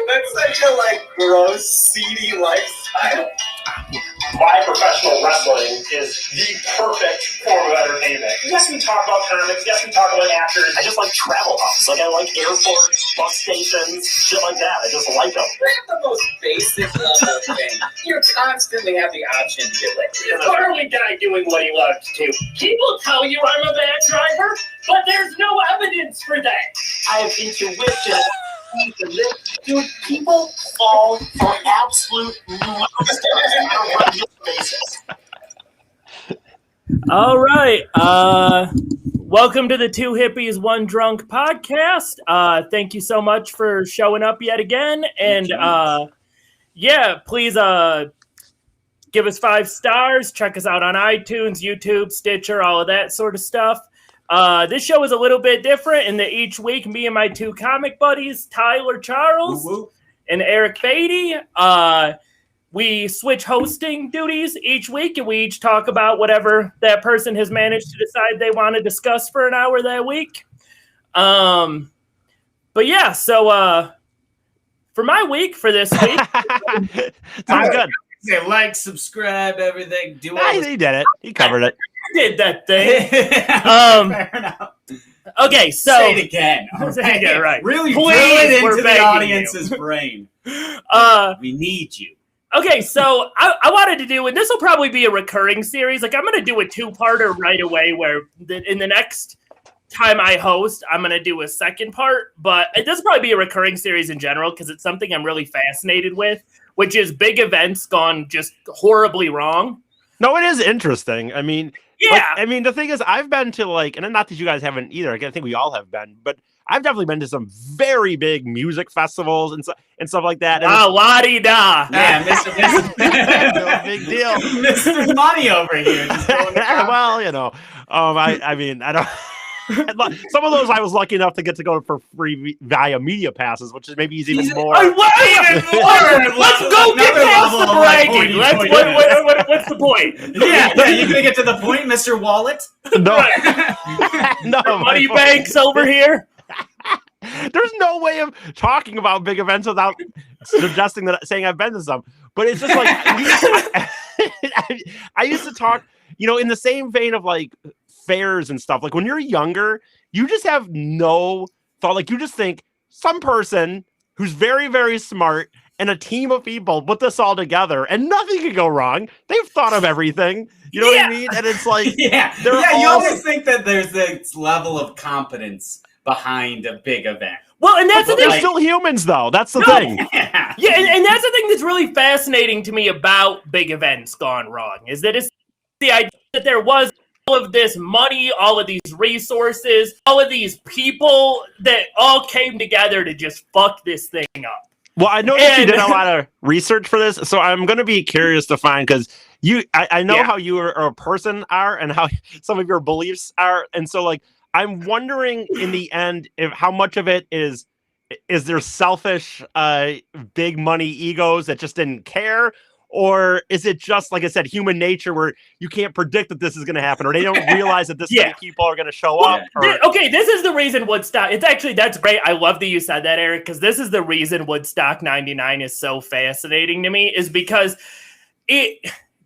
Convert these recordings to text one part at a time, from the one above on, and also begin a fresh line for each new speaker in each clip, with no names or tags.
That's such a gross, seedy lifestyle.
My professional wrestling is the perfect form of entertainment. Yes, we talk about comics. Yes, we talk about actors. I just like travel hubs. I like airports, bus stations, shit like that. I just like them.
They're the most basic level thing. You constantly have the option to get
It's a Harley guy doing what he loves to. People tell you I'm a bad driver, but there's no evidence for that. I have intuition. Dude, people fall for absolute nonsense on a regular basis.
All right. Welcome to the Two Hippies, One Drunk podcast. Thank you so much for showing up yet again. And please give us 5 stars. Check us out on iTunes, YouTube, Stitcher, all of that sort of stuff. This show is a little bit different in that each week, me and my 2 comic buddies, Tyler Charles and Eric Beatty, we switch hosting duties each week, and we each talk about whatever that person has managed to decide they want to discuss for an hour that week. So for my week, for this week,
sounds good. Say like, subscribe, everything. Do all
he did it. He covered it.
Did that thing.
Fair enough.
Okay, so
say it again.
Say it right.
Really
drill
it into the audience's brain. We need you.
Okay, so I wanted to do, and this will probably be a recurring series. I'm going to do a 2-parter right away where in the next time I host, I'm going to do a second part. But this will probably be a recurring series in general because it's something I'm really fascinated with, which is big events gone just horribly wrong.
No, it is interesting. I mean,
yeah.
The thing is, I've been to and not that you guys haven't either. I think we all have been, but I've definitely been to some very big music festivals and stuff like that.
La-di-da.
Yeah, Mr.
No big deal.
Mr. Money over here.
Well, I don't. Some of those I was lucky enough to get to go for free via media passes, which is maybe even more.
Let's go get past the bragging. What's the point?
Yeah, you gonna get to the point, Mr. Wallet?
No, no,
money banks over here.
There's no way of talking about big events without saying I've been to some. But it's just I used to talk, in the same vein of fairs and stuff. When you're younger, you just have no thought. You just think some person who's very, very smart and a team of people put this all together and nothing could go wrong. They've thought of everything. You know what I mean? And it's
you always think that there's this level of competence behind a big event.
Well, and that's the thing.
They're still humans, though. That's the thing.
Yeah, and that's the thing that's really fascinating to me about big events gone wrong, is that it's the idea that there was all of this money, all of these resources, all of these people that all came together to just fuck this thing up.
Well, I know that you did a lot of research for this, so I'm going to be curious to find, because I know how you are a person are and how some of your beliefs are, and so I'm wondering in the end how much of it is there selfish, big money egos that just didn't care, or is it just, like I said, human nature where you can't predict that this is going to happen, or they don't realize that this many people are going to show up?
Okay, this is the reason Woodstock. That's great. I love that you said that, Eric, because this is the reason Woodstock 99 is so fascinating to me, is because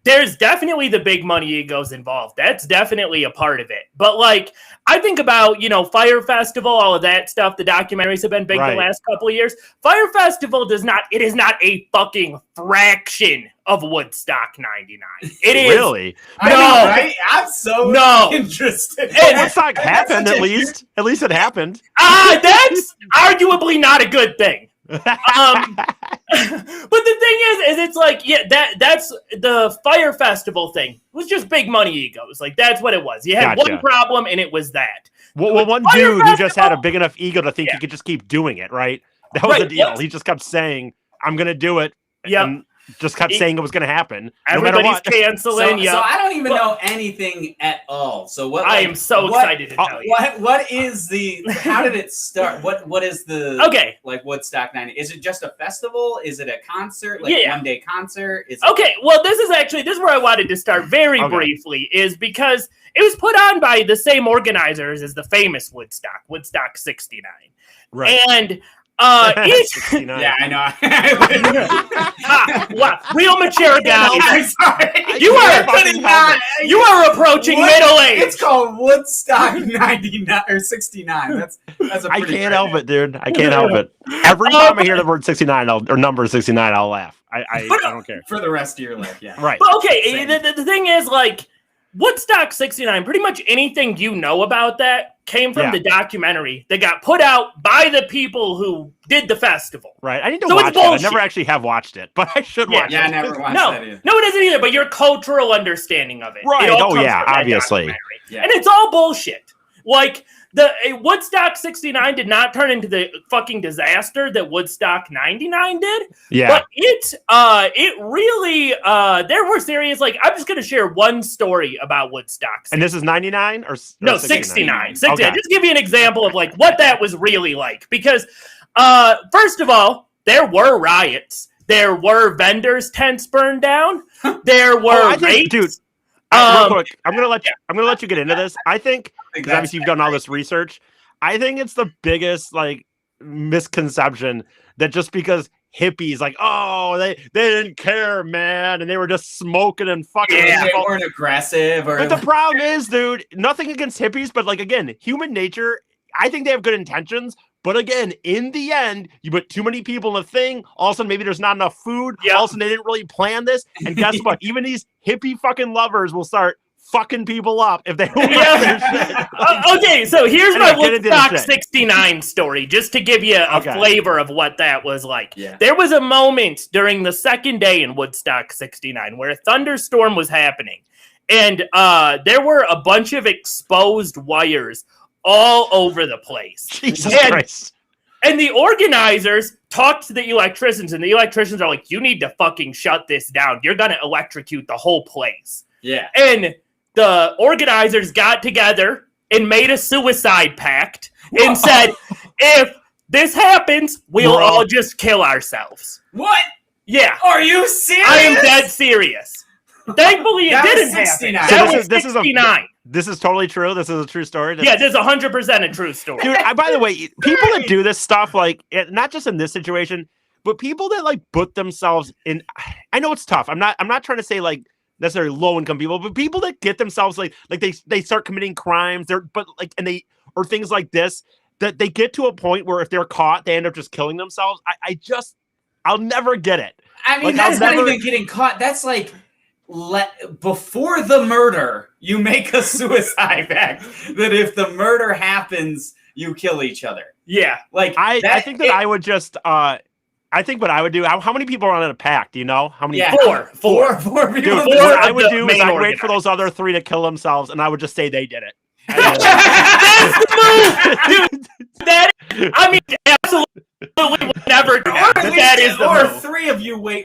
there's definitely the big money egos involved. That's definitely a part of it. But I think about, Fire Festival, all of that stuff. The documentaries have been big the last couple of years. Fire Festival is not a fucking fraction of Woodstock 99. It is.
Really?
No.
Right? I'm so interested.
Woodstock happened, at least. At least it happened.
That's arguably not a good thing. But the thing is it's that's the Fire Festival thing. It was just big money egos. That's what it was. You had one problem, and it was that.
Well, one dude who just had a big enough ego to think he could just keep doing it, right? That was the deal. He just kept saying, I'm going to do it.
Yep.
Just kept saying it was going to happen.
Everybody's canceling.
So I don't even know anything at all. So what?
I am so excited to tell you.
What is the? How did it start? What is the?
Okay.
Woodstock 90? Is it just a festival? Is it a concert? One day concert?
Okay. Well, this is where I wanted to start very briefly, is because it was put on by the same organizers as the famous Woodstock 69.
Right.
And Each
69.
Yeah, I know.
wow, real mature guys.
I'm sorry.
You are
fucking help it.
You are approaching middle age.
It's called Woodstock 99 or 69. That's a
I
pretty
can't
great
help
name.
it, dude. I can't help it. Every time I hear the word 69 or number 69, I'll laugh. I don't care.
For the rest of your life, yeah.
Right.
But okay,
Same.
the thing is, like, Woodstock 69, pretty much anything you know about that came from the documentary that got put out by the people who did the festival.
Right. I need to
So it's
watch it. I
bullshit.
never actually have watched it, but I should watch
Yeah, I
it.
never watched
No,
that either.
no, it isn't either, but your cultural understanding of it.
Right.
It all
Oh,
comes
yeah,
from that
obviously.
documentary.
Yeah.
And it's all bullshit. Like, Woodstock 69 did not turn into the fucking disaster that Woodstock 99 did.
Yeah.
But it really, there were serious, like, I'm just going to share one story about Woodstock.
And this is 99 or
No,
69?
69.
Okay.
Just give you an example of, like, what that was really like. Because, first of all, there were riots. There were vendors' tents burned down. There were rapes.
Dude, real quick, I'm gonna let you get into this. I think because obviously you've done all this research. I think it's the biggest like misconception that just because hippies like they didn't care, man, and they were just smoking and fucking.
Yeah, they weren't aggressive.
But the problem is, dude, nothing against hippies, but like again, human nature. I think they have good intentions. But again, in the end, you put too many people in a thing. All of a sudden, maybe there's not enough food.
Yep.
All of a sudden, they didn't really plan this. And guess what? Even these hippie fucking lovers will start fucking people up if they don't like their shit.
Okay, so here's
Anyway,
my
get into the
Woodstock
shit.
69 story, just to give you a
Okay.
flavor of what that was like.
Yeah.
There was a moment during the second day in Woodstock 69 where a thunderstorm was happening. And there were a bunch of exposed wires all over the place.
Jesus
And-
Christ.
And the organizers talked to the electricians, and the electricians are like, you need to fucking shut this down. You're going to electrocute the whole place.
Yeah.
And the organizers got together and made a suicide pact and said, if this happens, we'll
We're
all
all-
just kill ourselves.
What?
Yeah,
Are you serious?
I am dead serious. Thankfully, it
That was
didn't
69.
happen.
So
That was
this is a-
69.
This is totally true. This is a true story.
Yeah, this is 100% a true story.
Dude, by the way, people that do this stuff, like not just in this situation, but people that like put themselves in. I know it's tough. I'm not trying to say like necessarily low income people, but people that get themselves like they start committing crimes. Or things like this that they get to a point where if they're caught, they end up just killing themselves. I'll never get it.
I mean,
Like,
that's
I'll
not
never-
even getting caught. That's like before the murder, you make a suicide pact that if the murder happens, you kill each other.
Yeah.
Like
I think that I would just. I think what I would do. How many people are on a pack? Do you know how many?
Yeah.
Four.
Four people.
Dude,
Four
what I
of
would
the
do is
main
I'd wait for
organizers.
those other three to kill themselves, and I would just say they did it.
That's the move! Dude, that, I mean, absolutely would never do that, but that is the
or
move.
three of you wait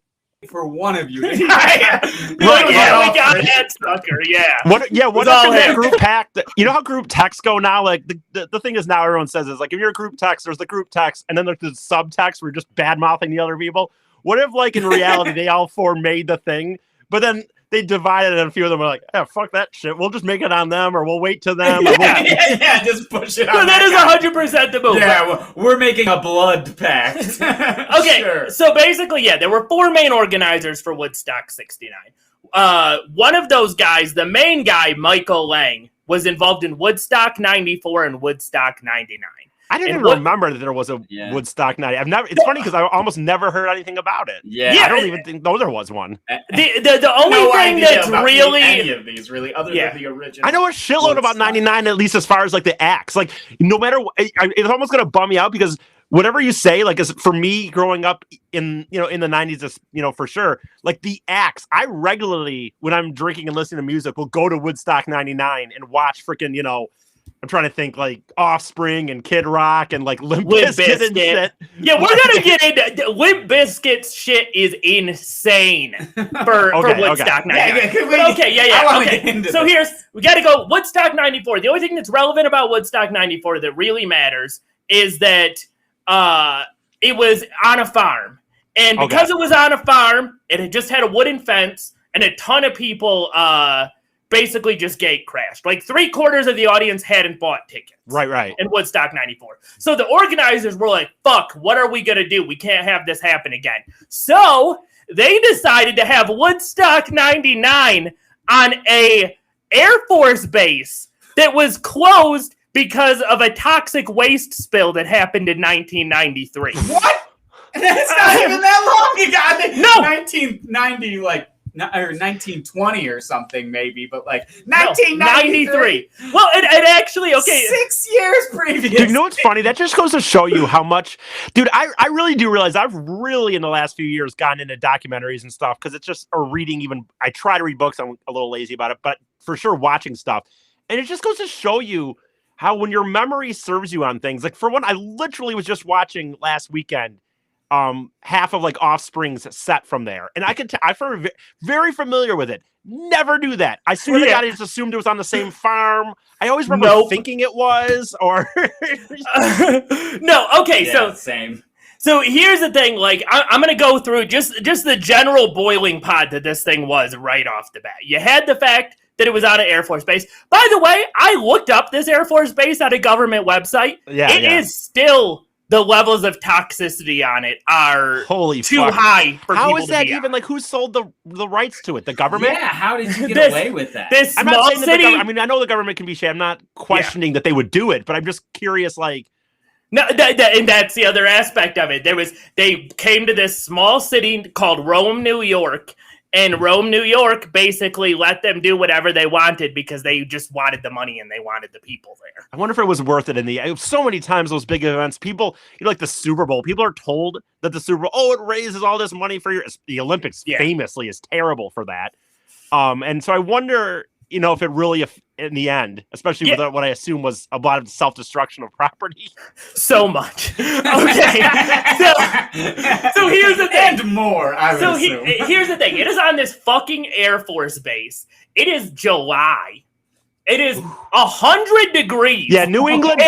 for one of you.
Like,
Right,
yeah, we got that sucker, yeah.
What if
all
in that
him.
group pack? You know how group texts go now? Like the thing is now everyone says is like if you're a group text, there's the group text, and then there's the subtext where you're just bad mouthing the other people. What if like in reality they all four made the thing, but then they divided and a few of them were like, yeah, fuck that shit. We'll just make it on them, or we'll wait to them. Or we'll...
yeah, just push it
So
on.
that is 100% the move.
Yeah, we're making a blood pact.
Okay,
Sure.
so basically, yeah, there were four main organizers for Woodstock 69. One of those guys, the main guy, Michael Lang, was involved in Woodstock 94 and Woodstock 99.
I didn't
And
even
what-
remember that there was a
Yeah.
Woodstock night. I've never. It's funny because I almost never heard anything about it.
Yeah.
Yeah.
I don't even think there was one.
The only
No
thing
idea
that's
about
really
any of these, really, other
Yeah.
than the original.
I know a shitload about
Woodstock.
99, at least as far as like the acts. Like no matter what, it's almost gonna bum me out because whatever you say, like as for me growing up in in the 90s, is, for sure. Like the acts, I regularly when I'm drinking and listening to music will go to Woodstock 99 and watch freaking I'm trying to think like Offspring and Kid Rock and like Limp
Limp
Bizkit and
Bizkit.
shit.
Yeah, we're gonna get into Limp Bizkit's shit is insane for
Okay,
Woodstock 99.
Yeah, can we-
But okay,
I
yeah.
wanna
Okay.
get into
So
this.
we gotta go Woodstock 94. The only thing that's relevant about Woodstock 94 that really matters is that it was on a farm. And because it was on a farm, it had just had a wooden fence, and a ton of people basically just gate crashed. Like 3/4 of the audience hadn't bought tickets.
Right.
In Woodstock 94. So the organizers were like, fuck, what are we going to do? We can't have this happen again. So they decided to have Woodstock 99 on a Air Force base that was closed because of a toxic waste spill that happened in 1993.
What? That's not even that long ago.
No.
1990, like, or 1920 or something, maybe, but like 1993.
Well, it actually, okay.
6 years previous.
Dude, you know what's funny? That just goes to show you how much, dude, I really do realize I've really in the last few years gotten into documentaries and stuff because it's just, or reading even, I try to read books, I'm a little lazy about it, but for sure watching stuff. And it just goes to show you how when your memory serves you on things, like for one, I literally was just watching last weekend half of like Offspring's set from there. And I could I'm very familiar with it. Never do that. I swear to God, I just assumed it was on the same farm. I always remember thinking it was, or
no, okay, so
same.
So here's the thing, like, I'm going to go through just the general boiling pot that this thing was right off the bat. You had the fact that it was on an Air Force base. By the way, I looked up this Air Force base on a government website. It is still, the levels of toxicity on it are too high for people to be
How is that even,
on.
like, who sold the rights to it? The government?
Yeah, how did you get away with that?
This
I'm
small
not saying
city...
I mean, I know the government can be shady. I'm not questioning that they would do it, but I'm just curious, like...
No, and that's the other aspect of it. They came to this small city called Rome, New York, and Rome, New York basically let them do whatever they wanted because they just wanted the money and they wanted the people there.
I wonder if it was worth it in the end. So many times those big events, people, like the Super Bowl, people are told that the Super Bowl, it raises all this money for the Olympics famously is terrible for that. And so I wonder, if it really, in the end, especially with what I assume was a lot of self-destruction of property.
So much. Okay. so here's the thing.
And more, I would assume.
Here's the thing. It is on this fucking Air Force base. It is July. It is 100 degrees.
Yeah, New England,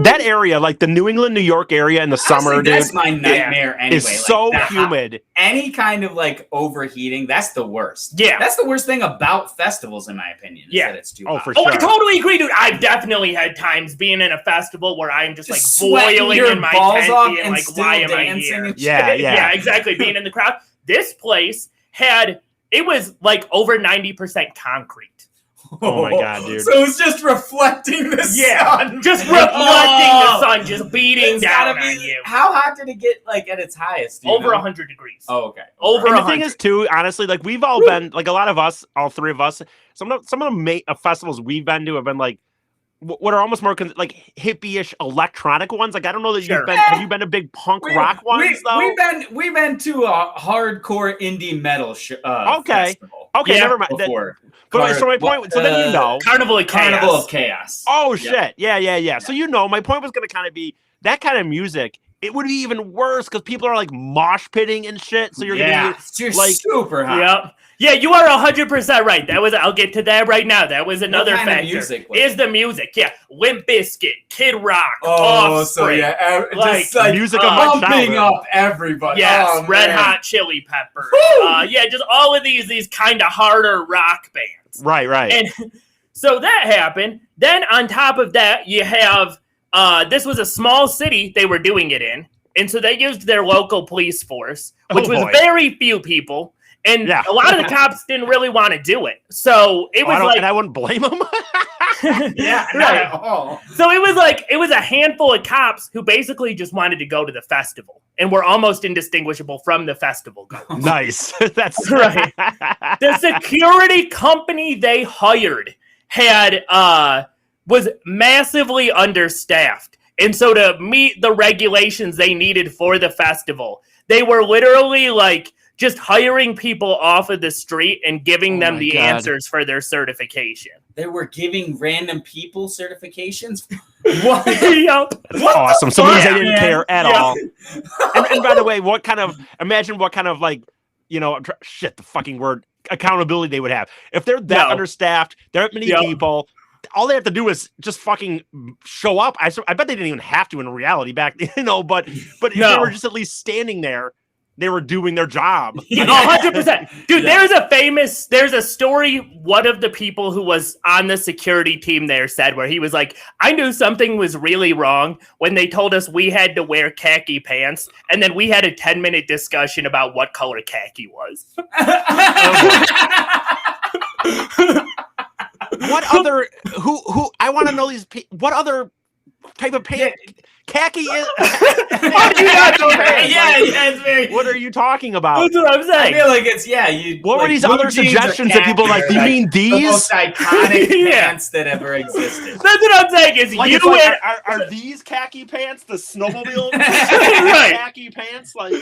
that area, like the New England, New York area in the summer, dude.
That's my nightmare anyway.
It's so humid.
Any kind of like overheating, that's the worst.
Yeah.
That's the worst thing about festivals, in my opinion. Is that it's too hot.
For sure.
I totally agree, dude. I've definitely had times being in a festival where I'm just like
sweating
boiling
your
in my
balls
tent,
off
being
and
like,
still
why am I
dancing
here?
and
Yeah, exactly. Being in the crowd. This place it was like over 90% concrete.
Oh my God, dude.
So it's just reflecting the sun.
Just reflecting the sun, just beating down on you.
How hot did it get like at its highest?
Over 100 degrees.
Oh, okay.
Over
and
100.
the thing is, too, honestly, like we've all been, like a lot of us, all three of us, some of the festivals we've been to have been like, what are almost more like hippie-ish electronic ones. Like I don't know that you've been. Have you been to big punk rock ones though?
We've been to a hardcore indie metal festival.
Okay, never mind. But so my point. So then
Carnival of
Chaos.
Oh shit! Yeah. So my point was going to kind of be that kind of music. It would be even worse because people are like mosh pitting and shit. So you're going to be like
super hot.
Yep. Yeah, you are 100% right. I'll get to that right now. That was another factor. Is the music. Yeah. Limp Bizkit, Kid Rock, Offspring.
So just like
music of
my pumping up everybody.
Yes, Red Hot Chili Peppers. Just all of these kind of harder rock bands.
Right.
And so that happened. Then on top of that, you have this was a small city they were doing it in. And so they used their local police force, which was very few people. And a lot of the cops didn't really want to do it. So it was
and I wouldn't blame them.
Not at all. So it was a handful of cops who basically just wanted to go to the festival and were almost indistinguishable from the festival goers.
Nice. That's
right. The security company they hired was massively understaffed. And so to meet the regulations they needed for the festival, they were literally like just hiring people off of the street and giving them the answers for their certification.
They were giving random people certifications?
What?
That's awesome. Some means they didn't care at all. And by the way, imagine what kind of like, the fucking word, accountability they would have. If they're that understaffed, there aren't many people, all they have to do is just fucking show up. I bet they didn't even have to in reality back, but if they were just at least standing there, they were doing their job.
Yeah, 100%. Dude, there's a story one of the people who was on the security team there said where he was like, I knew something was really wrong when they told us we had to wear khaki pants, and then we had a 10-minute discussion about what color khaki was.
What other who I want to know what other type of pants khaki is?
How do you not know that?
It's very.
What are you talking about?
That's what I'm
I
saying.
feel like it's you.
What were
like,
these
blue
other
jeans or
suggestions that people like? Do you
khaki are,
mean
the most
these?
iconic
Yeah.
pants that ever existed?
That's what I'm saying is
Like,
you
it's like,
and
are these khaki pants the snowmobile
Right.
khaki pants? Like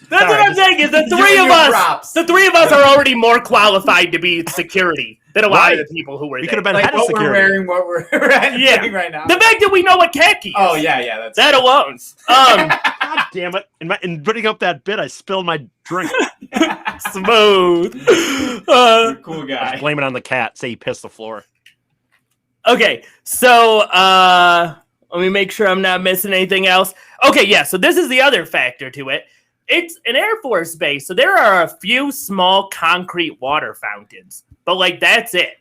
that's
Sorry,
what I'm saying is the
You
three
and
of
your
us
props.
are already more qualified to be security than a lot of
Right.
the people who were
we
there.
could have been
Like
head of
what we're
security.
wearing, what we're doing right now.
The fact that we know what khaki is.
Oh yeah, that's
That alone.
God damn it! In putting up that bit, I spilled my drink.
Smooth.
You're a cool guy.
Blame it on the cat. Say he pissed the floor.
Okay, so let me make sure I'm not missing anything else. Okay, yeah, so this is the other factor to it. It's an Air Force base, so there are a few small concrete water fountains, but like that's it.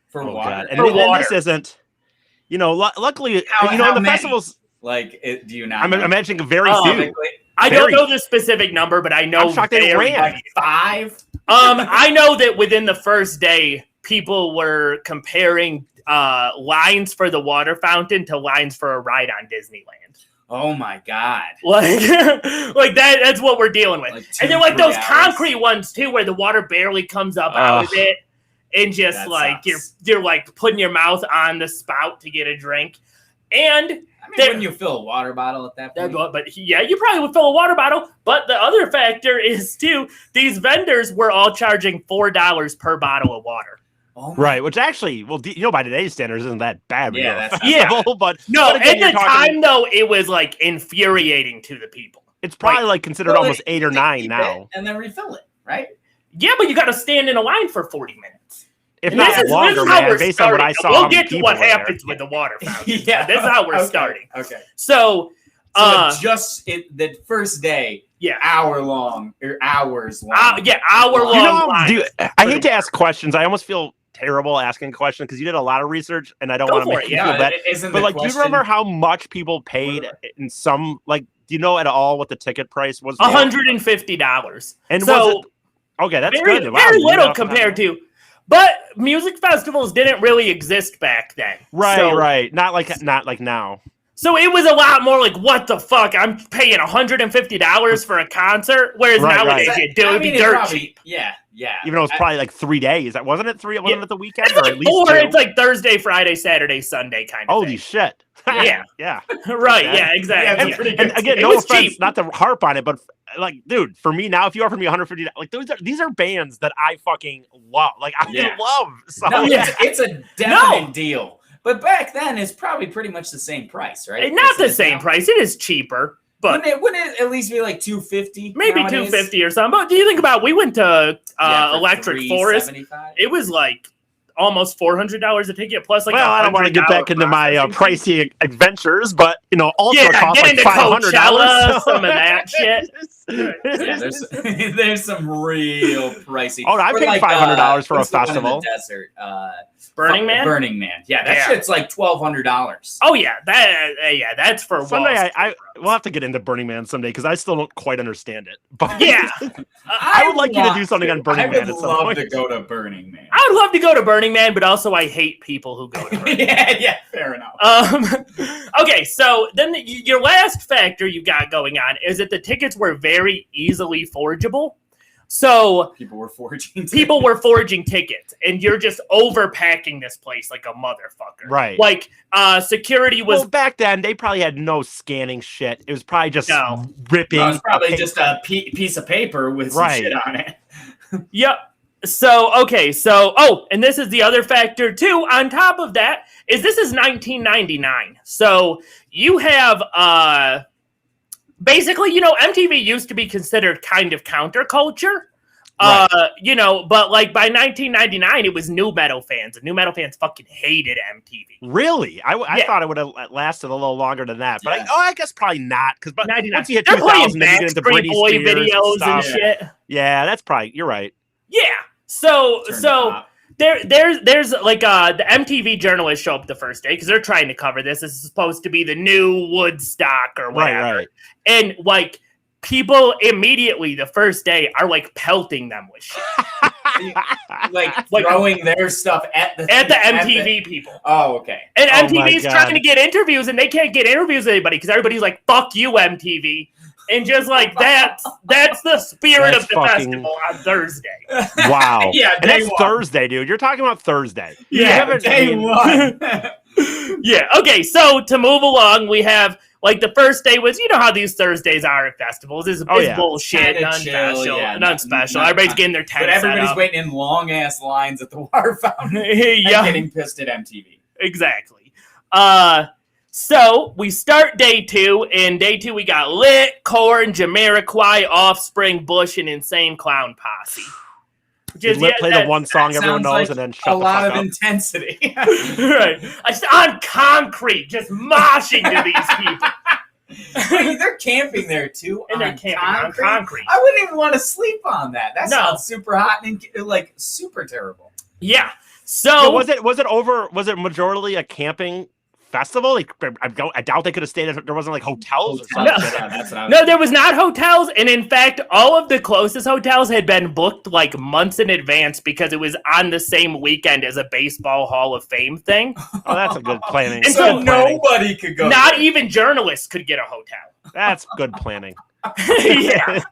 For
Oh
water.
god! And,
For
and
water.
this isn't. Luckily,
How
in the
many?
festivals,
Like, do you not?
I'm
know?
imagining very
Oh,
few.
Typically,
I don't
Very.
know the specific number, but I know
I'm shocked they
very-
ran.
like 5.
I know that within the first day, people were comparing lines for the water fountain to lines for a ride on Disneyland.
Oh my god!
Like, like that's what we're dealing with.
Like
And then
2-3
like those
hours.
concrete ones too, where the water barely comes up out of it, and just
That
like
sucks.
you're like putting your mouth on the spout to get a drink. And
I mean,
There-
wouldn't you fill a water bottle at that point?
but yeah, you probably would fill a water bottle. But the other factor is too, these vendors were all charging $4 per bottle of water.
Oh my
Right, which actually, well, by today's standards, isn't that bad?
Yeah,
for a
that's-
festival, but
No,
but again,
at
you're
the
talking-
time though, it was like infuriating to the people.
it's probably like considered
Well,
almost 8 or 9
keep
now,
it and then refill it, right?
Yeah, but you got to stand in a line for 40 minutes.
if
And
not
this
longer,
is how
man.
we're
Based on what I
starting.
saw,
We'll
how many
get to
people
what
were there.
happens with the water fountain.
Yeah,
This is how we're
okay,
starting.
Okay.
So,
So the first day,
yeah.
hours long.
Yeah, hour-long
You know,
lines.
dude, I hate to ask questions. I almost feel terrible asking a question because you did a lot of research, and I don't
Go
want to
for
make
it,
you
yeah.
feel bad.
Isn't
But
the
like, do you
question-
remember how much people paid in some? Like, do you know at all what the ticket price was? for?
$150.
And
So,
was it? Okay, that's
very,
good. Wow,
very
you
little
know,
compared to. But music festivals didn't really exist back then.
Right,
So-
right. Not like now.
So it was a lot more like, what the fuck? I'm paying $150 for a concert, whereas
Right,
nowadays
right.
you do
I
it'd be
mean, it
dirt
probably-
cheap.
Yeah.
Even though it's probably like 3 days. That wasn't it 3? Wasn't
Yeah.
it the weekend
It's
or
like
at least
4.
2?
It's like Thursday, Friday, Saturday, Sunday kind of
Holy
thing.
shit.
Yeah.
yeah.
Right?
Yeah.
Yeah, exactly.
Yeah, pretty
And
good.
again,
It
no
was
offense,
cheap.
not to harp on it, but like, dude, for me now, if you offer me $150, like these are bands that I fucking love. Like I
Yeah.
love. So
No,
Yeah.
it's a definite deal. But back then, it's probably pretty much the same price, right?
Not
Isn't
the
it
same
now?
price. It is cheaper, but
Wouldn't it at least be like $250?
maybe
nowadays?
$250 or something. But do you think about? We went to
Yeah, for
Electric Forest.
$375?
It was like almost $400 a ticket plus like.
well, I don't want to get back into my
processing fee.
pricey adventures, but Ultra
Yeah,
costs
get
like
into
$500.
Coachella, some of that shit.
Yeah, there's some real pricey.
Oh, I
Or
paid
like,
$500 for a
what's the one in
festival.
the desert.
Burning Man.
Burning Man. Yeah, that
Yeah.
shit's like $1,200.
Oh yeah, that's for
Someday
walls.
we'll have to get into Burning Man someday because I still don't quite understand it. But
Yeah,
I would like you to do something on Burning Man
I
at
would
some
love
point.
to go to Burning Man.
I would love to go to Burning Man, but also I hate people who go to Burning Man.
yeah, fair enough.
Okay, so then your last factor you got going on is that the tickets were very easily forgeable. So
People were forging.
people were forging tickets, and you're just overpacking this place like a motherfucker.
Right.
Like security was
Well, back then they probably had no scanning shit. It was probably just
No.
ripping.
No, it's probably
a
just
paper.
a piece of paper with some
Right.
shit on it.
Yep. So, and this is the other factor too. On top of that, this is 1999. So you have basically, MTV used to be considered kind of counterculture. You know, but like by 1999, it was new metal fans, and new metal fans fucking hated MTV.
Really? I
Yeah.
thought it would have lasted a little longer than that, but
Yeah.
I guess probably not because once you hit
They're playing
2000, then you get into
Backstreet
Britney
Boy
Spears
videos and
stuff.
shit.
Yeah, that's probably you're right.
Yeah. So
Turn it
so
up.
there's like the MTV journalists show up the first day because they're trying to cover this. This is supposed to be the new Woodstock or whatever.
Right.
And like people immediately the first day are like pelting them with shit.
Like throwing their stuff at the
MTV people.
Oh, okay.
And
Oh my
MTV's
God.
trying to get interviews and they can't get interviews with anybody because everybody's like, fuck you, MTV. And just like that's the spirit
That's
of the
fucking-
festival on Thursday.
Wow.
Yeah,
and
day
that's
one.
Thursday, dude. You're talking about Thursday. You
Yeah,
haven't-
day one.
Yeah. Okay. So to move along, we have like the first day was, you know how these Thursdays are at festivals. It's bullshit,
Kinda
non-special,
chill, yeah,
non-special.
not-
Everybody's getting their
But
tent
everybody's
set up.
waiting in long ass lines at the water fountain and
Yeah.
getting pissed at MTV.
Exactly. So we start day 2. In day 2, we got Lit, Korn, Jamiroquai, Offspring, Bush, and Insane Clown Posse. Which is,
Play the one song everyone
sounds
knows
like
and then shut
A
the
lot
fuck
of
up.
intensity.
right. On concrete, just moshing to these people.
Wait, they're camping there too.
And they're
on
camping on concrete.
I wouldn't even want to sleep on that. That
No.
sounds super hot and like super terrible.
Yeah.
So
So
was it majorly a camping festival? Like, I doubt they could have stayed at, there wasn't like hotels or something.
No.
Yeah, that's what I was
No, there was not hotels, and in fact, all of the closest hotels had been booked like months in advance because it was on the same weekend as a baseball Hall of Fame thing.
Oh, that's a good planning.
And
so
Good planning.
nobody could go.
Not
there.
even journalists could get a hotel.
That's good planning.
Yeah.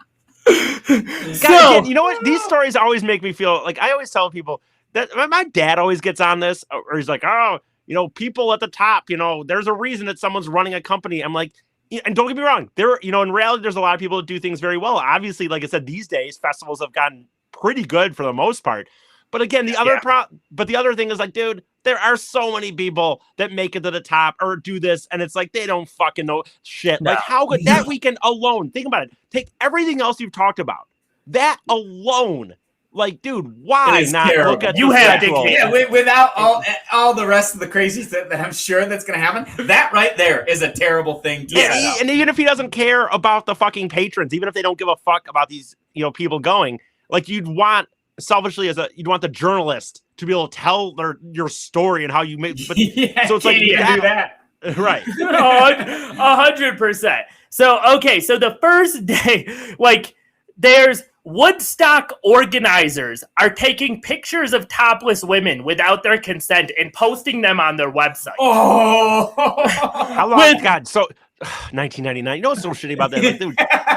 God,
So
again, you know what? These stories always make me feel like I always tell people that my dad always gets on this, or he's like, oh, you know, people at the top, you know, there's a reason that someone's running a company. I'm like, and don't get me wrong, in reality, there's a lot of people that do things very well. Obviously, like I said, these days festivals have gotten pretty good for the most part. But again, the other thing is like, dude, there are so many people that make it to the top or do this, and it's like they don't fucking know shit.
No.
Like, how could that weekend alone? Think about it. Take everything else you've talked about. That alone, like, dude, why
It is
not
terrible.
look at
You
the
have to
schedule?
care.
Yeah, without all the rest of the crazy stuff that I'm sure that's going to happen, that right there is a terrible thing to set up.
And even if he doesn't care about the fucking patrons, even if they don't give a fuck about these, you know, people going, like you'd want selfishly you'd want the journalist to be able to tell your story and how you make. But,
Yeah,
so it's like
can't even do that.
right.
100%. So okay, so the first day, like, there's Woodstock organizers are taking pictures of topless women without their consent and posting them on their website.
Oh,
How long? God, so 1999. You know what's so shitty about that? Like, they were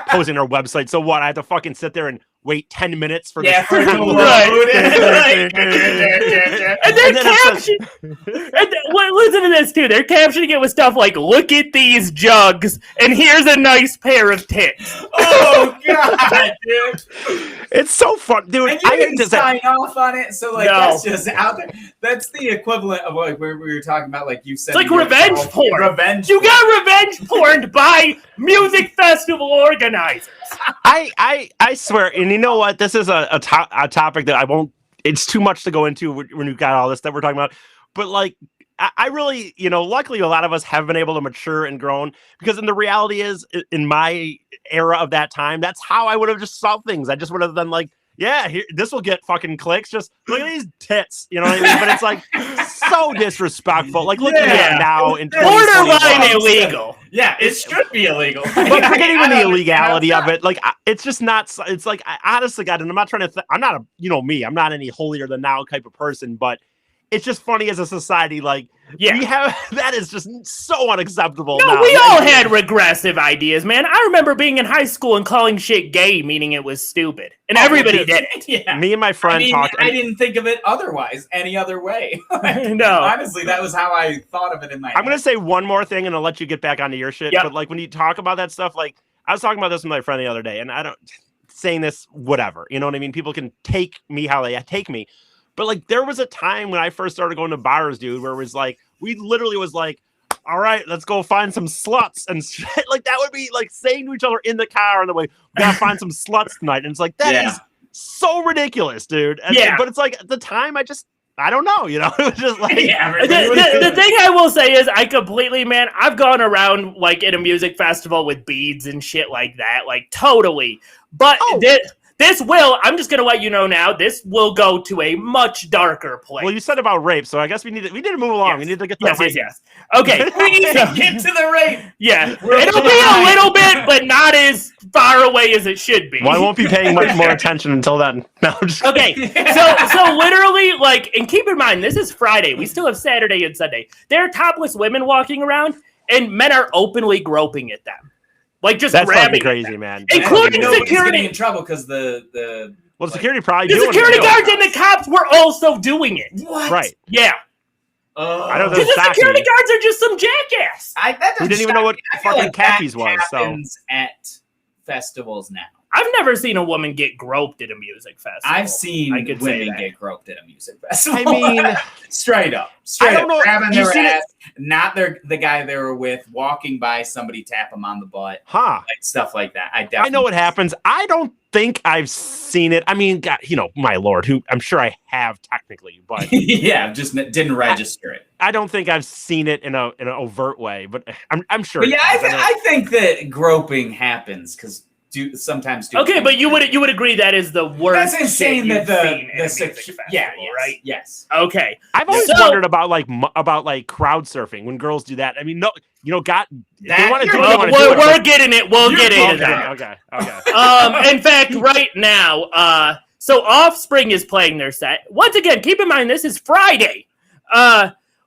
posing their website. So what? I have to fucking sit there and wait 10 minutes for
yeah,
this.
for the load.
Right. And they're
And then it says-
listen to this too. They're captioning it with stuff like, "Look at these jugs, and here's a nice pair of tits."
Oh god, dude!
It's so fun, dude.
And you
I
didn't
just
sign off on it, so like
No.
that's just out there. That's the equivalent of like where we were talking about, like you said,
It's like revenge porn.
Revenge.
You got revenge porned by music festival organizers.
I swear, and you know what? This is a topic that I won't. It's too much to go into when you've got all this that we're talking about. But like, I really, you know, luckily a lot of us have been able to mature and grown, because in the reality is, in my era of that time, that's how I would have just saw things. I just would have been like, yeah, this will get fucking clicks. Just look at these tits, you know what I mean? But it's like so disrespectful. Like looking at it now in
Borderline
2021.
illegal.
Yeah, it should be illegal.
But forget even the
I
illegality of
understand.
it. Like, it's just not. It's like, honestly, God, and I'm not trying to. I'm not you know me. I'm not any holier than thou type of person. But it's just funny as a society. Like,
Yeah.
we have that is just so unacceptable.
No,
now.
we all had regressive ideas, man. I remember being in high school and calling shit gay, meaning it was stupid, and everybody did it.
Yeah.
Me and my friend talked.
I didn't think of it otherwise, any other way.
No.
Honestly, that was how I thought of it in my
I'm gonna
head.
say one more thing, and I'll let you get back onto your shit.
Yep.
But like when you talk about that stuff, like I was talking about this with my friend the other day, and I don't saying this, whatever. You know what I mean? People can take me how they take me. But like there was a time when I first started going to bars, dude, where it was like we literally was like, all right, let's go find some sluts and shit. Like that would be like saying to each other in the car on the way, we gotta find some sluts tonight. And it's like that is so ridiculous, dude.
Yeah.
But it's like at the time, I don't know, you know. It was just like
The thing I will say is I completely, man, I've gone around like in a music festival with beads and shit like that, like totally. But this will, I'm just gonna let you know now, this will go to a much darker place.
Well, you said about rape, so I guess we need to move along.
Yes.
We need to get to the rape.
Yes. Okay.
We need to get to the rape.
Yeah. It'll be a little bit, but not as far away as it should be.
Well, I won't be paying much more attention until then. No, I'm just
Okay, so literally, like, and keep in mind, this is Friday. We still have Saturday and Sunday. There are topless women walking around, and men are openly groping at them, like just
that's
grabbing
fucking
at
crazy,
them.
man.
Including
Nobody's
security.
getting in trouble because the
Well, security probably
The
doing
security
it. too.
guards and the cops were also doing it.
what?
Right.
Yeah,
I know
because
that's
the
shocking.
security guards are just some jackass.
That
We
doesn't
didn't even know
shock
what
me. I feel
fucking
like that
khakis was. So
happens at festivals now.
I've never seen a woman get groped at a music festival.
I've seen
I could say
women
that.
get groped at a music festival.
I mean,
straight up,
I don't know.
grabbing
You've
their
seen it-
ass, not the guy they were with, walking by, somebody tap them on the butt,
huh?
like stuff like that.
I know what happens. I don't think I've seen it. I mean, God, you know, my lord, who I'm sure I have technically, but
yeah, just didn't register it.
I don't think I've seen it in an overt way. But I'm sure.
But
it
yeah,
does.
I think that groping happens because sometimes.
Okay, but you would agree that is the worst.
That's insane
shit
that
you've seen at a music festival,
yes,
right?
Yes.
Okay.
I've always
So-
wondered about like crowd surfing when girls do that. I mean, no, you know, they want to do
you're-
what they want to do.
We're getting it. We'll get into that.
Okay.
In fact, right now, so Offspring is playing their set. Once again, keep in mind this is Friday.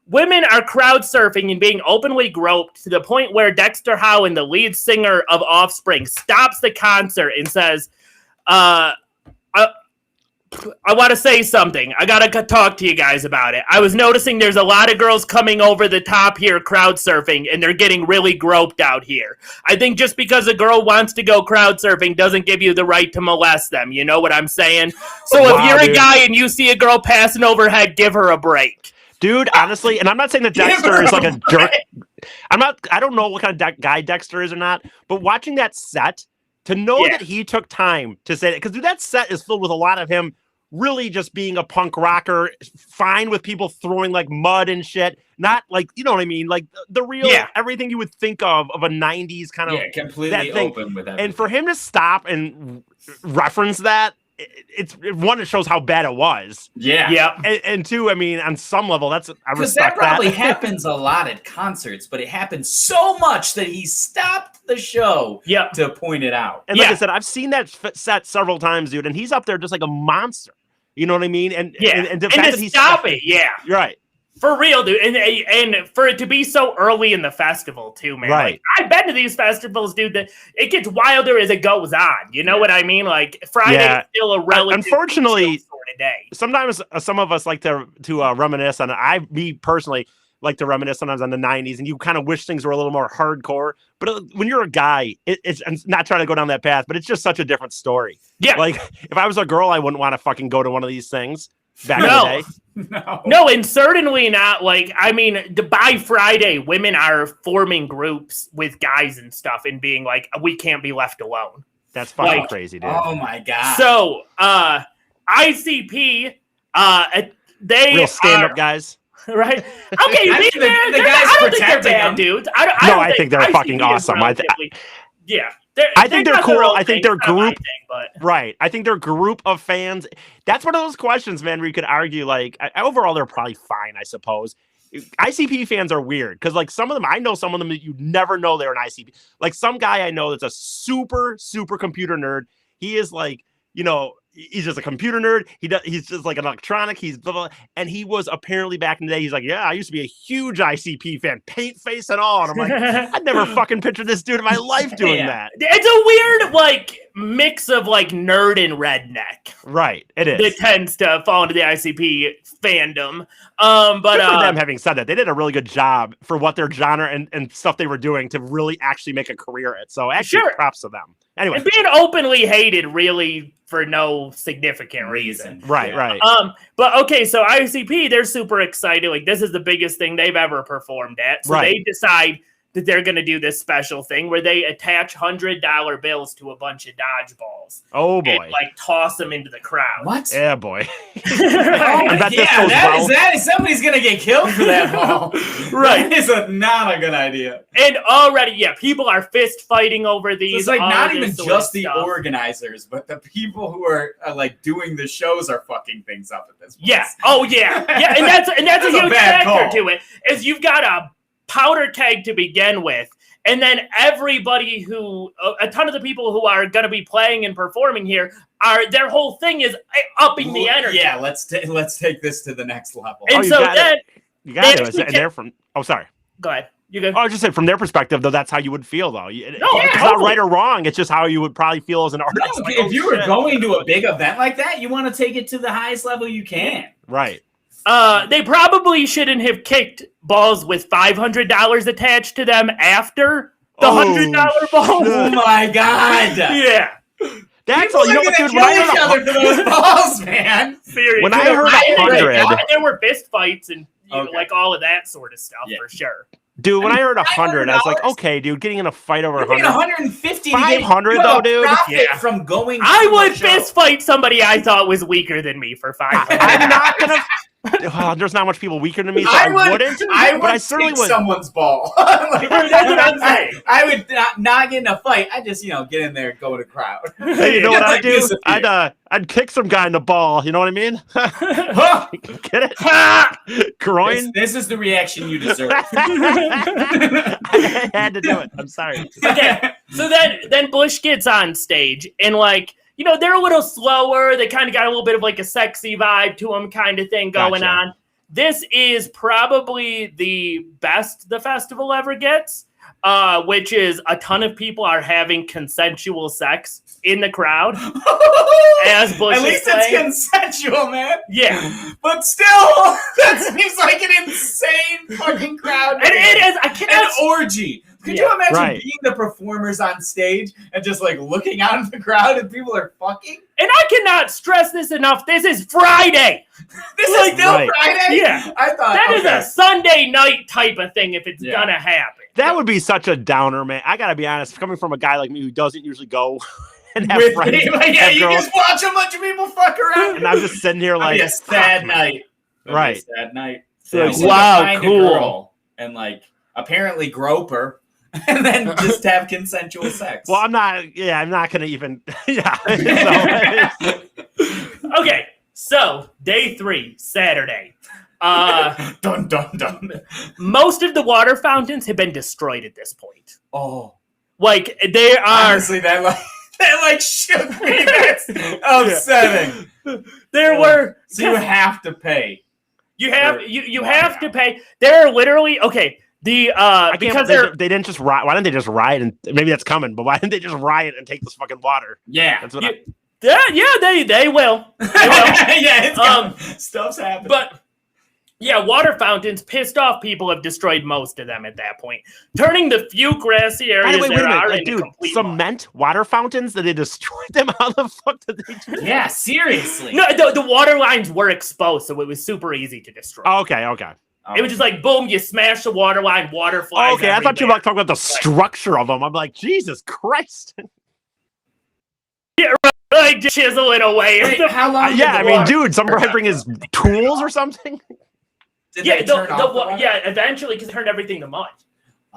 Women are crowd surfing and being openly groped to the point where Dexter Howen, the lead singer of Offspring, stops the concert and says, I want to say something. I got to talk to you guys about it. I was noticing there's a lot of girls coming over the top here crowd surfing, and they're getting really groped out here. I think just because a girl wants to go crowd surfing doesn't give you the right to molest them. You know what I'm saying? So
Wow,
if you're
dude.
a guy and you see a girl passing overhead, give her a break.
Dude, honestly, and I'm not saying that Dexter is like a jerk. I don't know what kind of guy Dexter is or not, but watching that set, to know
Yeah.
that he took time to say that, because that set is filled with a lot of him really just being a punk rocker, fine with people throwing like mud and shit, not like, you know what I mean? Like the real, everything you would think of a 90s kind of
completely
that thing.
open with everything.
And for him to stop and reference that, it shows how bad it was.
Yeah.
And two, I mean, on some level, I
Because that
respect
probably happens a lot at concerts, but it happens so much that he stopped the show
Yep.
to point it out.
And like I said, I've seen that set several times, dude, and he's up there just like a monster. You know what I mean? And
And
the fact
to
that he's
stop it, yeah.
You're right.
For real, dude, and for it to be so early in the festival too, man.
Right.
Like, I've been to these festivals, dude. That it gets wilder as it goes on. You know what I mean? Like Friday is still a relatively
unfortunately
chill sort of day.
Sometimes some of us like to reminisce on. Me personally like to reminisce sometimes on the '90s, and you kind of wish things were a little more hardcore. But when you're a guy, it's not trying to go down that path, but it's just such a different story.
Yeah.
Like if I was a girl, I wouldn't want to fucking go to one of these things back in
No.
the day.
No, and certainly not. Like, I mean, by Friday, women are forming groups with guys and stuff and being like, we can't be left alone.
That's fucking
Like,
crazy, dude.
Oh my god.
So, ICP, they
Real stand-up
are,
guys.
right? Okay,
Actually,
they're,
the
they're,
guys
I don't think they're
protecting
bad
them.
dudes.
I think they're fucking
ICP is
awesome.
relatively- yeah.
I think they're
got their
cool.
own
I think
thing.
their
It's not my
group-
thing, but
Right. I think their group of fans, that's one of those questions, man, where you could argue, like, overall, they're probably fine, I suppose. ICP fans are weird because, like, some of them, I know some of them that you never know they're an ICP. Like, some guy I know that's a super, super computer nerd. He is like, you know, he's just a computer nerd. He's just like an electronic. He's blah, blah, and he was apparently back in the day. He's like, yeah, I used to be a huge ICP fan, paint face and all. And I'm like, I'd never fucking pictured this dude in my life doing that.
it's a weird, like, mix of, like, nerd and redneck
Right. It is.
that tends to fall into the ICP fandom. But
Good for them, having said that, they did a really good job for what their genre and stuff they were doing to really actually make a career at. So actually,
Sure.
props to them. Anyway,
and being openly hated really for no significant reason.
right,
Yeah.
right.
But okay, so ICP, they're super excited. Like, this is the biggest thing they've ever performed at. So
Right.
they decide that they're going to do this special thing where they attach $100 bills to a bunch of dodgeballs.
Oh boy.
And, like, toss them into the crowd.
What?
Yeah, boy.
I
bet this
yeah,
goes
that
well.
is that is somebody's gonna get killed for that ball.
Right.
That is not a good idea.
And already, yeah, people are fist fighting over
So
these.
it's like
all
not
this
even
sort
just
of
the
stuff.
organizers, but the people who are like doing the shows are fucking things up at this point.
Yeah. Oh, yeah. Yeah, and that's a
That's a
huge
bad
factor
call.
to it. Is you've got a powder keg to begin with, and then everybody who, a ton of the people who are going to be playing and performing here, their whole thing is upping the energy.
Yeah, let's take this to the next level.
And
you
so
got
then,
You got to.
actually
And they're from. Oh, sorry.
go ahead. You go.
Oh, I was just saying, from their perspective, though, that's how you would feel, though. It's
yeah,
not
totally.
right or wrong. It's just how you would probably feel as an artist.
No,
Like,
if
oh,
you were
shit.
going to a big event like that, you want to take it to the highest level you can.
Right.
They probably shouldn't have kicked balls with $500 attached to them after the
Oh,
$100 ball.
Oh my god!
Yeah,
That's
People
all. You know
are
what,
gonna
dude? When I
kill each
heard
other for those balls, man.
seriously.
When I heard
And
100,
there were fist fights and
Okay.
like all of that sort of stuff
Yeah.
for sure.
dude, when I heard 100, I was like,
$500?
okay, dude, getting in a fight over
You're paying
100.
150
500
to get
though, dude?
profit
Yeah.
from going.
I
to
would
the show.
fist fight somebody I thought was weaker than me for $500.
I'm not gonna. Well, there's not much people weaker than me, so I wouldn't.
I
but I
would
certainly
take
would.
someone's ball. Like,
That's what I'm saying.
I would not get in a fight. I just get in there and go to crowd.
Hey, you know what
Like
I'd do?
disappear.
I'd kick some guy in the ball. You know what I mean?
Huh?
Get it? Groin.
This is the reaction you deserve.
I had to do it. I'm sorry.
Okay, so then Bush gets on stage and they're a little slower. They kind of got a little bit of like a sexy vibe to them kind of thing going
Gotcha.
on. This is probably the best the festival ever gets, which is a ton of people are having consensual sex in the crowd as Bush
At
is
least
playing.
it's consensual, man.
Yeah,
But still, that seems like an insane fucking crowd.
and it is. I
An
cannot.
orgy. Could
Yeah.
you imagine
Right.
being the performers on stage and just like looking out at the crowd and people are fucking?
And I cannot stress this enough. This is Friday.
This is still
Right.
Friday?
Yeah.
I thought
That is
okay.
a Sunday night type of thing if it's
Yeah.
gonna happen.
That would be such a downer, man. I gotta be honest. Coming from a guy like me who doesn't usually go and have
With
friends,
me, like, yeah,
have
you
girls,
just watch a bunch of people fuck around.
and I'm just sitting here
That'd
like,
be a sad
fuck, man.
night. That'd be a
Right.
sad night.
So,
You should
wow,
find a
cool.
girl and like apparently grope her and then just have consensual sex.
Well, I'm not gonna even. Yeah. So,
Okay, so day 3, Saturday.
Dun dun dun.
Most of the water fountains have been destroyed at this point.
Oh,
Like they are.
honestly, that shook me. That's upsetting.
There were.
So you have to pay.
You have
for
you
water
have to
fountains.
pay. There are literally okay. The
I can't-
because
they,
they're
they didn't just riot. Why didn't they just riot? And maybe that's coming, but why didn't they just riot and take this fucking water?
Yeah.
That's what.
they will. They will.
Yeah, it's
Um,
stuff's happening.
But yeah, water fountains, pissed off people have destroyed most of them at that point, turning the few grassy
By
areas
the way, wait a
there
minute,
are
like,
into
dude,
complete mud.
cement water fountains that they destroyed them. How the fuck did they do?
yeah, seriously.
No, the water lines were exposed, so it was super easy to destroy.
Oh, okay.
It was just like boom, you smash the water line, water flies.
Okay, I thought you were
everywhere.
talking about the structure of them. I'm like, Jesus Christ.
Like chiseling away.
Wait, how long? did
Yeah,
the
I mean,
water-
dude, some guy bring his tools or something.
Did
Yeah,
they turn off the water?
yeah, eventually, because turned everything to mud.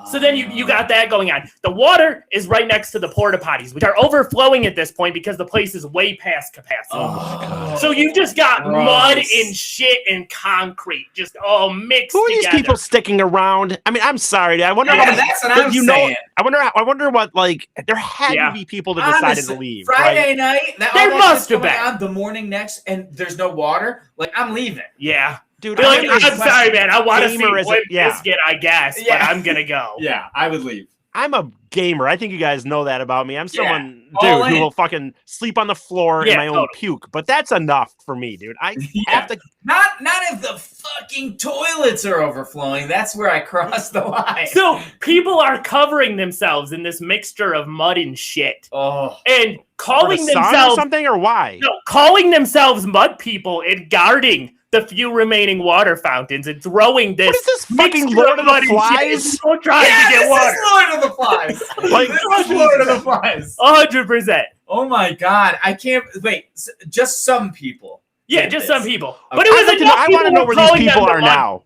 So then you got that going on. The water is right next to the porta potties, which are overflowing at this point because the place is way past capacity.
Oh,
So you've just got
Gross.
mud and shit and concrete just all mixed
Who are these
together.
people sticking around? I mean, I'm sorry. Dude. I wonder.
yeah,
what,
that's what
but
I'm
you know,
saying.
I wonder what. Like, there had
Yeah.
to be people that decided
Honestly,
to leave.
Friday
right?
night, that,
There
all that
must
shit's
have
going
been.
on the morning next, and there's no water. Like, I'm leaving.
Yeah.
Dude,
Be like,
I
I'm
think
sorry, man. I want to see
gamer is a-
Limp
yeah.
Bizkit, I guess,
Yeah.
but I'm going to go.
Yeah, I would leave.
I'm a gamer. I think you guys know that about me. I'm someone,
all
dude, who
in.
will fucking sleep on the floor
Yeah,
in my own
totally.
puke. But that's enough for me, dude. I have to.
Not if the fucking toilets are overflowing. That's where I cross the line.
So people are covering themselves in this mixture of mud and shit
Oh,
and
For the
calling
sun or
themselves
something, or why?
calling themselves mud people and guarding the few remaining water fountains and throwing this.
What is this fucking Lord of the Flies?
Trying to get water.
This is Lord of the Flies.
Like,
This is Lord of the Flies.
100%.
Oh my god, I can't wait. Just some people.
Yeah,
did
just
this.
some people.
Okay.
But it was enough
I want to
people
know
were
where these
calling
people
them
are
the
now.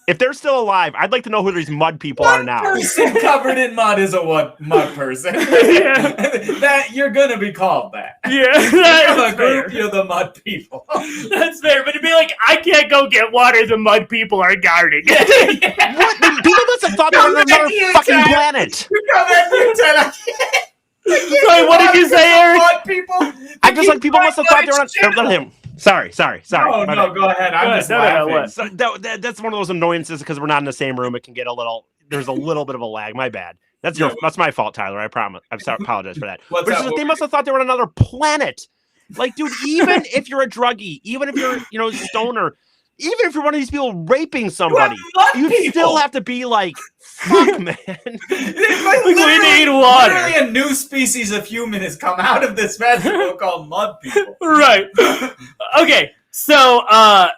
If they're still alive, I'd like to know who these mud people are
One
now.
person covered in mud is a mud person.
Yeah.
That you're gonna be called that.
Yeah,
You're
that's
the group,
fair.
you're the mud people.
That's fair. But it'd be like, I can't go get water. The mud people are guarding.
What? People must have thought they were on another fucking planet.
You come at me and said, I can't
Sorry, what did you say, Eric?
mud people.
I'm just like, people must have thought they were on. Let him. Sorry.
Oh no, go ahead. I'm just
No,
laughing.
what?
So that's one of those annoyances because we're not in the same room. It can get a little. There's a little bit of a lag. My bad. That's my fault, Tyler. I promise. I'm sorry. Apologize for that.
What's
But it's
up?
just, they must have thought they were on another planet. Like, dude, even if you're a druggie, even if you're stoner, even if you're one of these people raping somebody, you still have to be like, fuck, man.
We need water.
Literally a new species of human has come out of this festival called mud people.
Right. Okay. So,
These are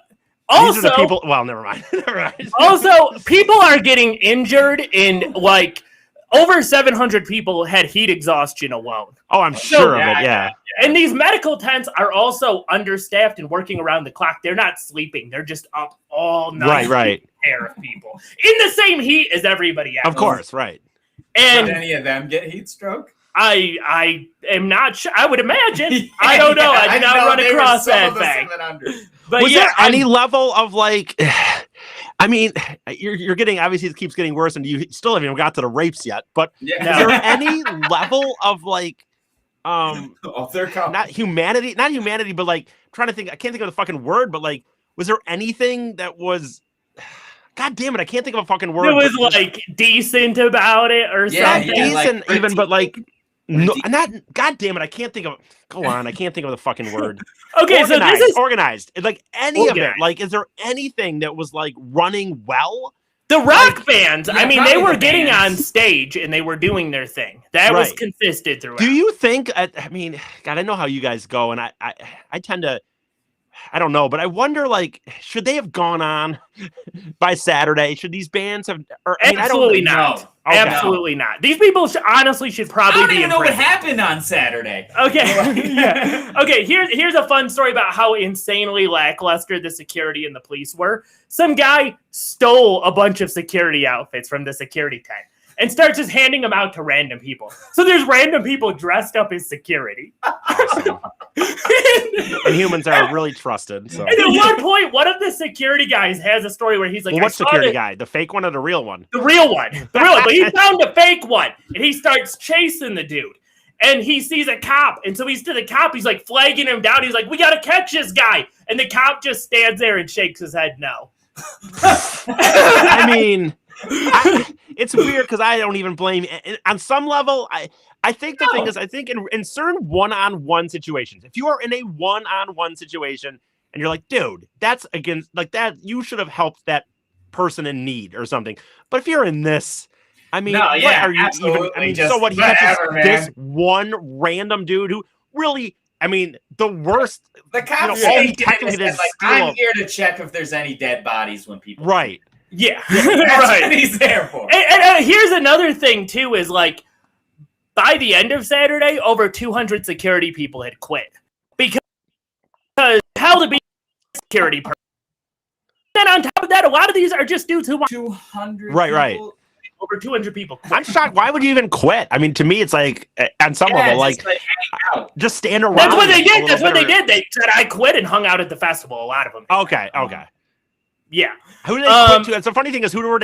the
also,
people. Well, never mind. Never mind.
also, people are getting injured in like over 700 people had heat exhaustion alone.
Oh, I'm sure of it. Yeah.
And these medical tents are also understaffed and working around the clock. They're not sleeping. They're just up all night.
Right.
To take care of people in the same heat as everybody else.
Of course. Right.
And
Did any of them get heat stroke?
I am not sure. I would imagine. I don't know. I did not run across that fact. But
Was
yeah,
there any level of like? I mean, you're getting, obviously it keeps getting worse, and you still haven't even got to the rapes yet. But is there any level of like,
they're coming.
not humanity, but like, I'm trying to think. I can't think of the fucking word, but like, was there anything that was? God damn it, I can't think of a fucking word.
it was like decent about it or something.
Decent,
like,
even, but like. No, not. God damn it! I can't think of. Go on. I can't think of the fucking word.
Okay,
Organized,
so this is
organized. Like any of it.
Organized.
Like, is there anything that was like running well?
the rock bands. I mean, they
probably
were
the
getting
bands.
on stage and they were doing their thing. That was
Right.
consistent throughout.
Do you think? I mean, God, I know how you guys go, and I tend to. I don't know, but I wonder, like, should they have gone on by Saturday? Should these bands have? Or, I mean,
Absolutely
I don't
not.
know. Okay.
Absolutely not. These people honestly should
I
probably
don't
be
even
in
know what
prison.
happened on Saturday.
Okay. Yeah. Okay, here's a fun story about how insanely lackluster the security and the police were. Some guy stole a bunch of security outfits from the security tent and starts just handing them out to random people. So there's random people dressed up as security.
Awesome. And humans are really trusted. So,
And at one point, one of the security guys has a story where he's like,
well, what
I saw
security
this-
guy? The fake one or the real one?
The real one. The real one. But he found a fake one. And he starts chasing the dude. And he sees a cop. And so he's to the cop. He's like flagging him down. He's like, we got to catch this guy. And the cop just stands there and shakes his head no.
I mean, it's weird because I don't even blame. On some level, I think the thing is, I think in certain one-on-one situations, if you are in a one-on-one situation and you're like, dude, that's against like that, you should have helped that person in need or something. But if you're in this, I mean,
No,
what
yeah,
are you even? I
absolutely,
mean,
just
so what? He
whatever,
catches this
man.
one random dude who really, I mean, the worst.
The cops
all
say
he technically did is
like,
steal
I'm
a-
here to check if there's any dead bodies when people.
Right.
Yeah.
That's
Right.
what he's there for.
And here's another thing, too, is like, by the end of Saturday, over 200 security people had quit. Because how to be a security person. Then on top of that, a lot of these are just dudes who want
200.
Right.
people.
over 200 people quit.
I'm shocked. Why would you even quit? I mean, to me, it's like on some level, like
hang out.
just stand around.
That's what they
a
did.
little
That's what
bit
they
or-
did. They said, I quit and hung out at the festival. A lot of them.
Okay.
Yeah.
Who did they quit to? And the funny thing is, who were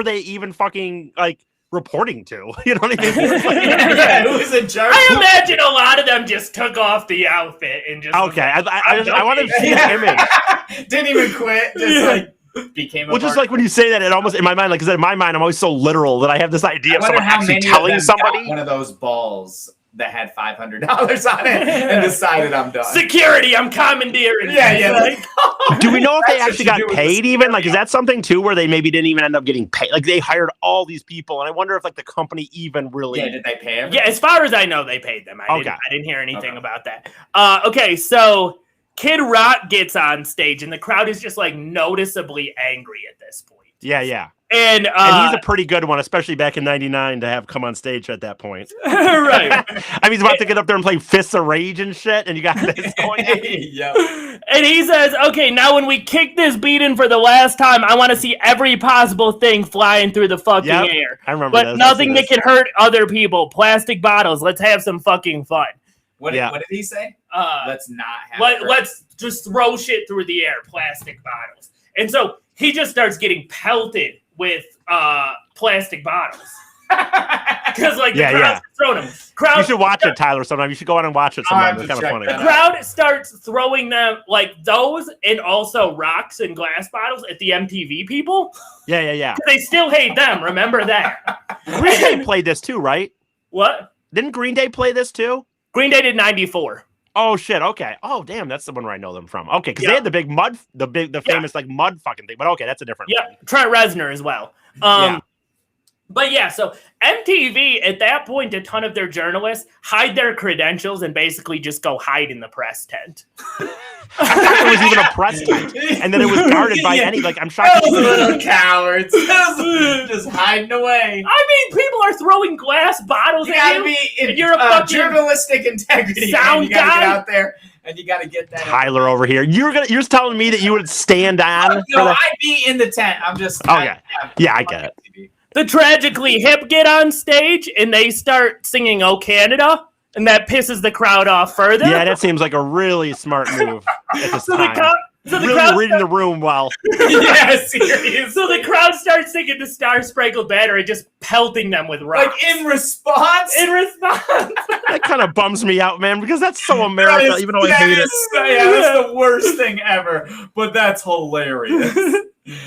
they even fucking like reporting to? You know what I mean?
Yeah, who was in charge?
I imagine a lot of them just took off the outfit and just.
Okay, I want to see the image.
Didn't even quit. Just like became a
Well, just
part-
like when you say that, it almost in my mind, like, because in my mind, I'm always so literal that I have this idea
I
of
wonder
someone
how
actually
many of
telling
them
somebody.
got one of those balls that had $500 on it and decided I'm done.
Security, I'm commandeering.
Yeah.
Like,
Do we know if they
That's what
actually
you
got
do with
paid
the
even? Like, is that something too where they maybe didn't even end up getting paid? Like, they hired all these people, and I wonder if like the company even really.
Yeah, did they pay him?
yeah, as far as I know, they paid them. I
Okay.
didn't hear anything
Okay.
about that. Okay, so Kid Rock gets on stage, and the crowd is just like noticeably angry at this point.
Yeah.
And
he's a pretty good one, especially back in '99 to have come on stage at that point.
right.
I mean, he's about to get up there and play Fists of Rage and shit, and you got this going on.
Yeah.
And he says, okay, now when we kick this beat in for the last time, I want to see every possible thing flying through the fucking air.
I remember
But
this.
nothing that can hurt other people. Plastic bottles. Let's have some fucking fun.
What did he say? Let's not have
let's just throw shit through the air, plastic bottles. And so he just starts getting pelted with plastic bottles. Because the crowd's throwing them.
You should watch it, Tyler, sometime. You should go on and watch it sometime. It's kind of funny.
The crowd starts throwing them, like those, and also rocks and glass bottles at the MTV people.
Yeah.
They still hate them. Remember that.
Green Day played this too, right?
What?
Didn't Green Day play this too?
Green Day did 94.
Oh shit! Okay. Oh damn, that's the one where I know them from. Okay, because they had the big mud, the famous like mud fucking thing. But okay, that's a different.
Yeah, one. Trent Reznor as well. But yeah, so MTV at that point, a ton of their journalists hide their credentials and basically just go hide in the press tent.
I thought there was even a press tent, and then it was guarded by any. Like I'm shocked.
Those little cowards, just hiding away.
I mean, people are throwing glass bottles at you.
And
you're a fucking
journalistic integrity.
sound
you gotta
guy.
get out there. And you got to get that.
Tyler over here. You're telling me that you would stand on?
No, I'd be in the tent. I'm just.
Okay. Yeah, I get it.
The Tragically Hip get on stage and they start singing "Oh Canada," and that pisses the crowd off further.
Yeah, that seems like a really smart move at this time.
So the
really
crowd
reading the room well.
Yeah, seriously.
So the crowd starts singing the Star Spangled Banner and just pelting them with rocks.
Like in response?
That kind of bums me out, man, because that's so America, even though I hate it.
Yeah, that's the worst thing ever. But that's hilarious.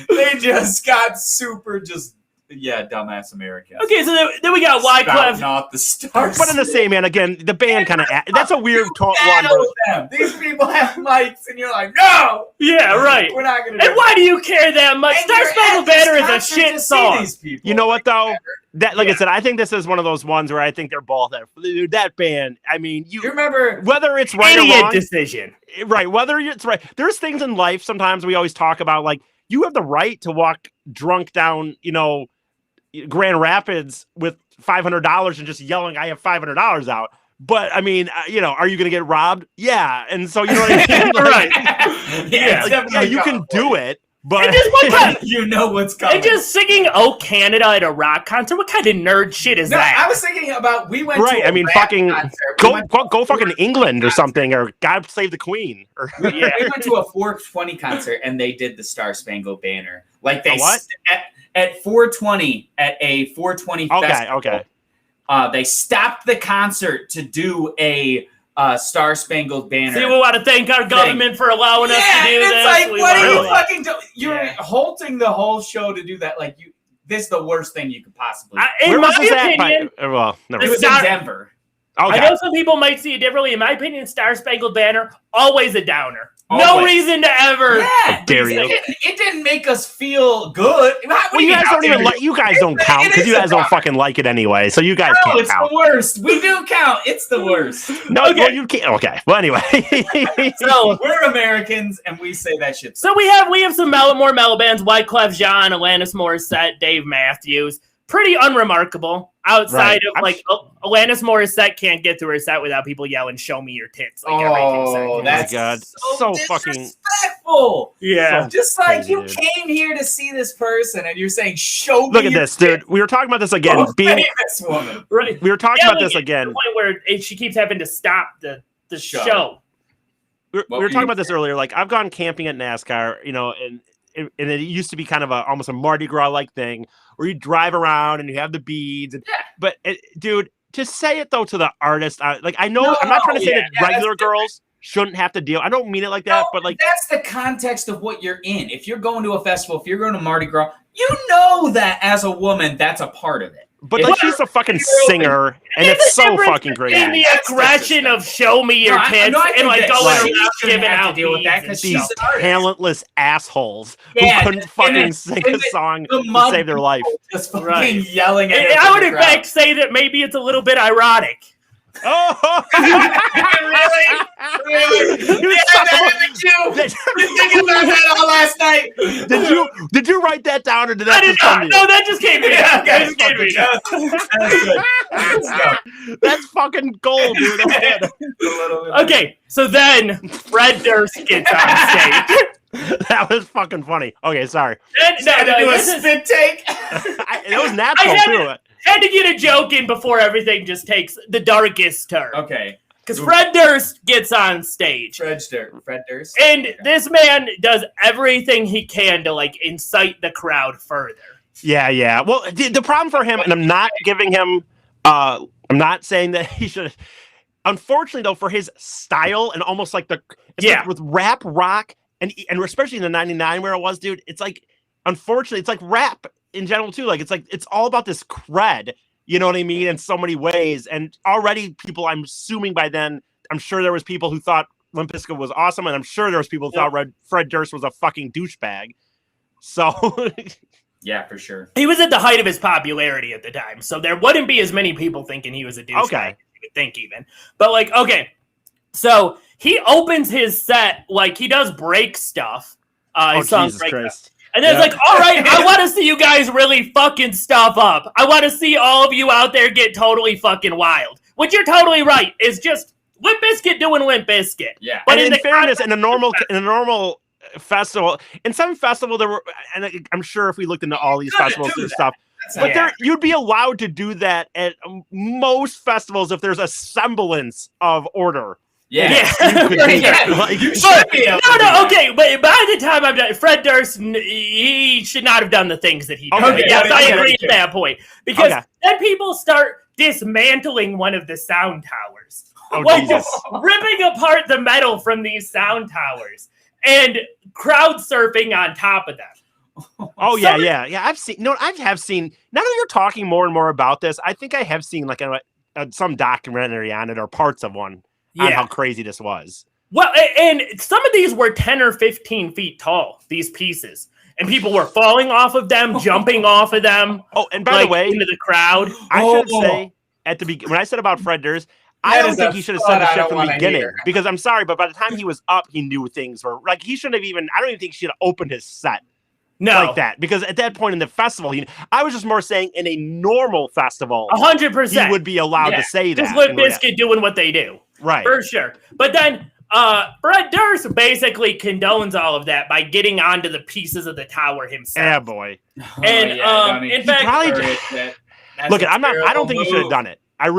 They just got super dumbass Americans.
Okay, so then we got Wyclef.
Not the stars.
But in the same, man, again, the band kind of, that's a weird one.
Them. These people have mics, and you're like, no!
Yeah, right.
We're not going to
And why do you care that much? Star Spangled Banner is a shit song.
You know what, though? That, like I said, I think this is one of those ones where I think they're both that band. I mean, you
remember
whether it's right
idiot
or wrong
decision,
right? Whether it's right, there's things in life sometimes we always talk about, like you have the right to walk drunk down, Grand Rapids with $500 and just yelling, "I have $500 out." But I mean, are you going to get robbed? Yeah, and so you know what I mean,
right?
You can do it. But
you know what's coming.
And just singing "Oh Canada" at a rock concert. What kind of nerd shit is that?
I was thinking about we went to a
fucking
concert.
Go fucking England or something, or God Save the Queen. Or
we went to a 420 concert and they did the Star Spangled Banner. Like they at 420 at a 420 festival. Okay. They stopped the concert to do a Star Spangled Banner.
See, we want to thank our government for allowing us to do this.
It's like, what are you fucking doing? You're halting the whole show to do that. Like, this is the worst thing you could possibly do.
In my opinion,
it was in Denver.
Okay. I know some people might see it differently. In my opinion, Star Spangled Banner, always a downer.
Always.
No reason to ever.
Yeah,
dare you.
It didn't make us feel good.
Well, you guys don't even like. You guys don't count because you guys don't fucking like it anyway. So you guys can't
it's
count.
The worst. We do count. It's the worst.
No, well, you can't. Okay. Well, anyway.
So we're Americans, and we say that shit.
So we have some more mellow bands: Wyclef Jean, Alanis Morissette, Dave Matthews. Pretty unremarkable. Outside of Alanis Morissette can't get through her set without people yelling, "Show me your tits!" Like every 2 seconds.
That's God. So fucking
disrespectful.
Yeah,
so just like crazy, you came here to see this person, and you're saying, "Show me."
Look at this, dude. We were talking about this again.
Famous woman.
Right.
We were talking about this again.
To the point where she keeps having to stop the show.
We were talking about this earlier. Like I've gone camping at NASCAR, and it used to be kind of almost a Mardi Gras like thing where you drive around and you have the beads. But dude, to say it though to the artist, I'm not trying to say that regular girls shouldn't have to deal. I don't mean it like that, but like
that's the context of what you're in. If you're going to a festival, if you're going to Mardi Gras, you know that as a woman, that's a part of it.
But like she's a fucking singer, and it's so fucking great.
In the aggression of "show me your tits" and like going around giving out
deal with that because
these talentless assholes who couldn't fucking sing a song to save their life,
just fucking yelling at.
I would in fact say that maybe it's a little bit ironic.
Oh, really? Thinking about that all last night.
Did you write that down, or did that just come to you?
No, that just came to me.
That's fucking gold, dude. That's good.
Okay, so then Fred Durst gets on stage.
That was fucking funny. Okay, sorry.
Do a spit take.
It was natural too.
Had to get a joke in before everything just takes the darkest turn.
Okay.
Because Fred Durst gets on stage.
Fred Durst.
And this man does everything he can to like incite the crowd further.
Yeah. Well, the problem for him, and I'm not giving him, I'm not saying that he should. Unfortunately, though, for his style and almost like like with rap, rock, and especially in the '99 where it was, dude, it's like, unfortunately, it's like rap in general too. Like it's all about this cred. You know what I mean? In so many ways. And already people, I'm assuming by then, I'm sure there was people who thought Limp Bizkit was awesome. And I'm sure there was people who thought Fred Durst was a fucking douchebag. So.
Yeah, for sure.
He was at the height of his popularity at the time. So there wouldn't be as many people thinking he was a douchebag.
Okay.
As you would think even. But like, okay. So he opens his set, like he does break stuff.
Jesus Christ.
And then it's like, all right, I want to see you guys really fucking stuff up. I want to see all of you out there get totally fucking wild. Which you're totally right. Is just Limp Bizkit doing Limp Bizkit.
Yeah.
But in fairness, in a normal festival, in some festival there were, and I'm sure if we looked into all these festivals and stuff, but you'd be allowed to do that at most festivals if there's a semblance of order.
Yeah.
You should be able to okay, but by the time I'm done, Fred Durst, he should not have done the things that he did.
Okay,
yes, I agree at that point. Because then people start dismantling one of the sound towers.
Jesus.
Ripping apart the metal from these sound towers and crowd surfing on top of them.
Oh, yeah. I've seen, I have seen, now that you're talking more and more about this, I think I have seen like some documentary on it or parts of one. On how crazy this was.
Well, and some of these were 10 or 15 feet tall, these pieces. And people were falling off of them, jumping off of them.
Oh, and by the way,
into the crowd.
I should say, at the beginning, when I said about Fred Durst, I don't think he should have said the shit from the beginning. Because I'm sorry, but by the time he was up, he knew things were, like, he shouldn't have even, I don't even think he should have opened his set. Like that, because at that point in the festival, I was just more saying in a normal festival,
100%,
he would be allowed to say that.
Just Limp Bizkit doing what they do,
right?
For sure. But then Fred Durst basically condones all of that by getting onto the pieces of the tower himself.
Yeah, boy.
And in fact,
look, I don't think he should have done it. I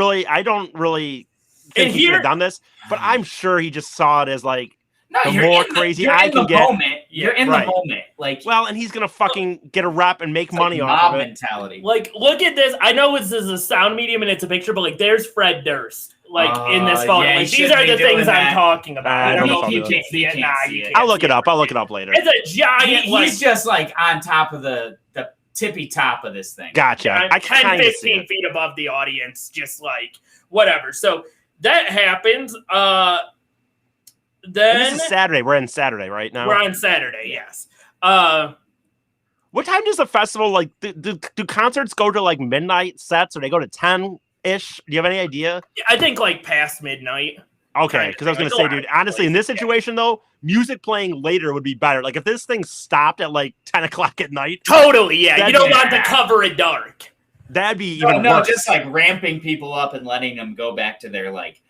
don't really think he should have done this. But I'm sure he just saw it as like. No, the more crazy I can get.
You're in the moment. Like,
well, and he's going to fucking get a rep and make money off of it.
Mentality.
Like, look at this. I know this is a sound medium and it's a picture, but like, there's Fred Durst. Like, in this photo.
Yeah,
like, these are the things I'm talking about. I don't know if you
can't
see it.
I'll look it up. I'll look it up later.
It's a giant.
He's just like on top of the tippy top of this thing.
Gotcha. I
10, 15 feet above the audience, just like, whatever. So, that happens. Then
this is Saturday. We're in Saturday right now.
We're on Saturday, yes.
What time does the festival like? Do concerts go to like midnight sets, or they go to 10-ish? Do you have any idea?
I think like past midnight.
Okay, because I was gonna say, dude, honestly, in this situation though, music playing later would be better. Like if this thing stopped at like 10 o'clock at night.
Totally, yeah. You don't want to cover it dark.
That'd be even worse.
Just like ramping people up and letting them go back to their like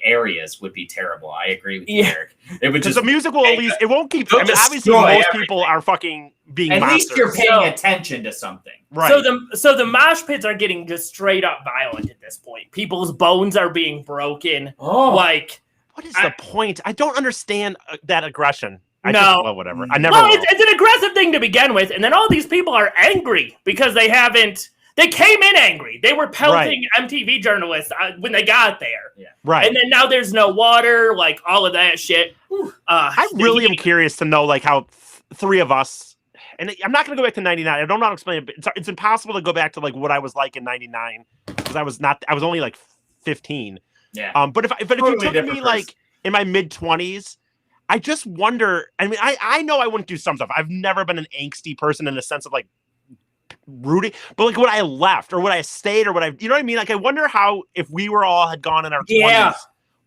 areas would be terrible. I agree with you, Eric. It would just
the music will at least it won't keep. I mean, obviously most people are fucking being
at
monsters.
least you're paying attention to something,
right?
So the mosh pits are getting just straight up violent at this point. People's bones are being broken. Like,
what is the point? I don't understand that aggression. Whatever. I never.
Well, it's an aggressive thing to begin with, and then all these people are angry because they haven't. They came in angry. They were pelting MTV journalists when they got there.
Yeah.
Right.
And then now there's no water, like all of that shit.
I really am curious to know like how three of us, and I'm not going to go back to 99. I don't know how to explain it, but it's impossible to go back to like what I was like in 99 because I was only like 15.
Yeah.
But if you took me like in my mid 20s, I just wonder, I mean, I know I wouldn't do some stuff. I've never been an angsty person in the sense of like, rooting, but like would I have left or would I have stayed or would I, you know what I mean? Like I wonder how if we were all had gone in our 20s,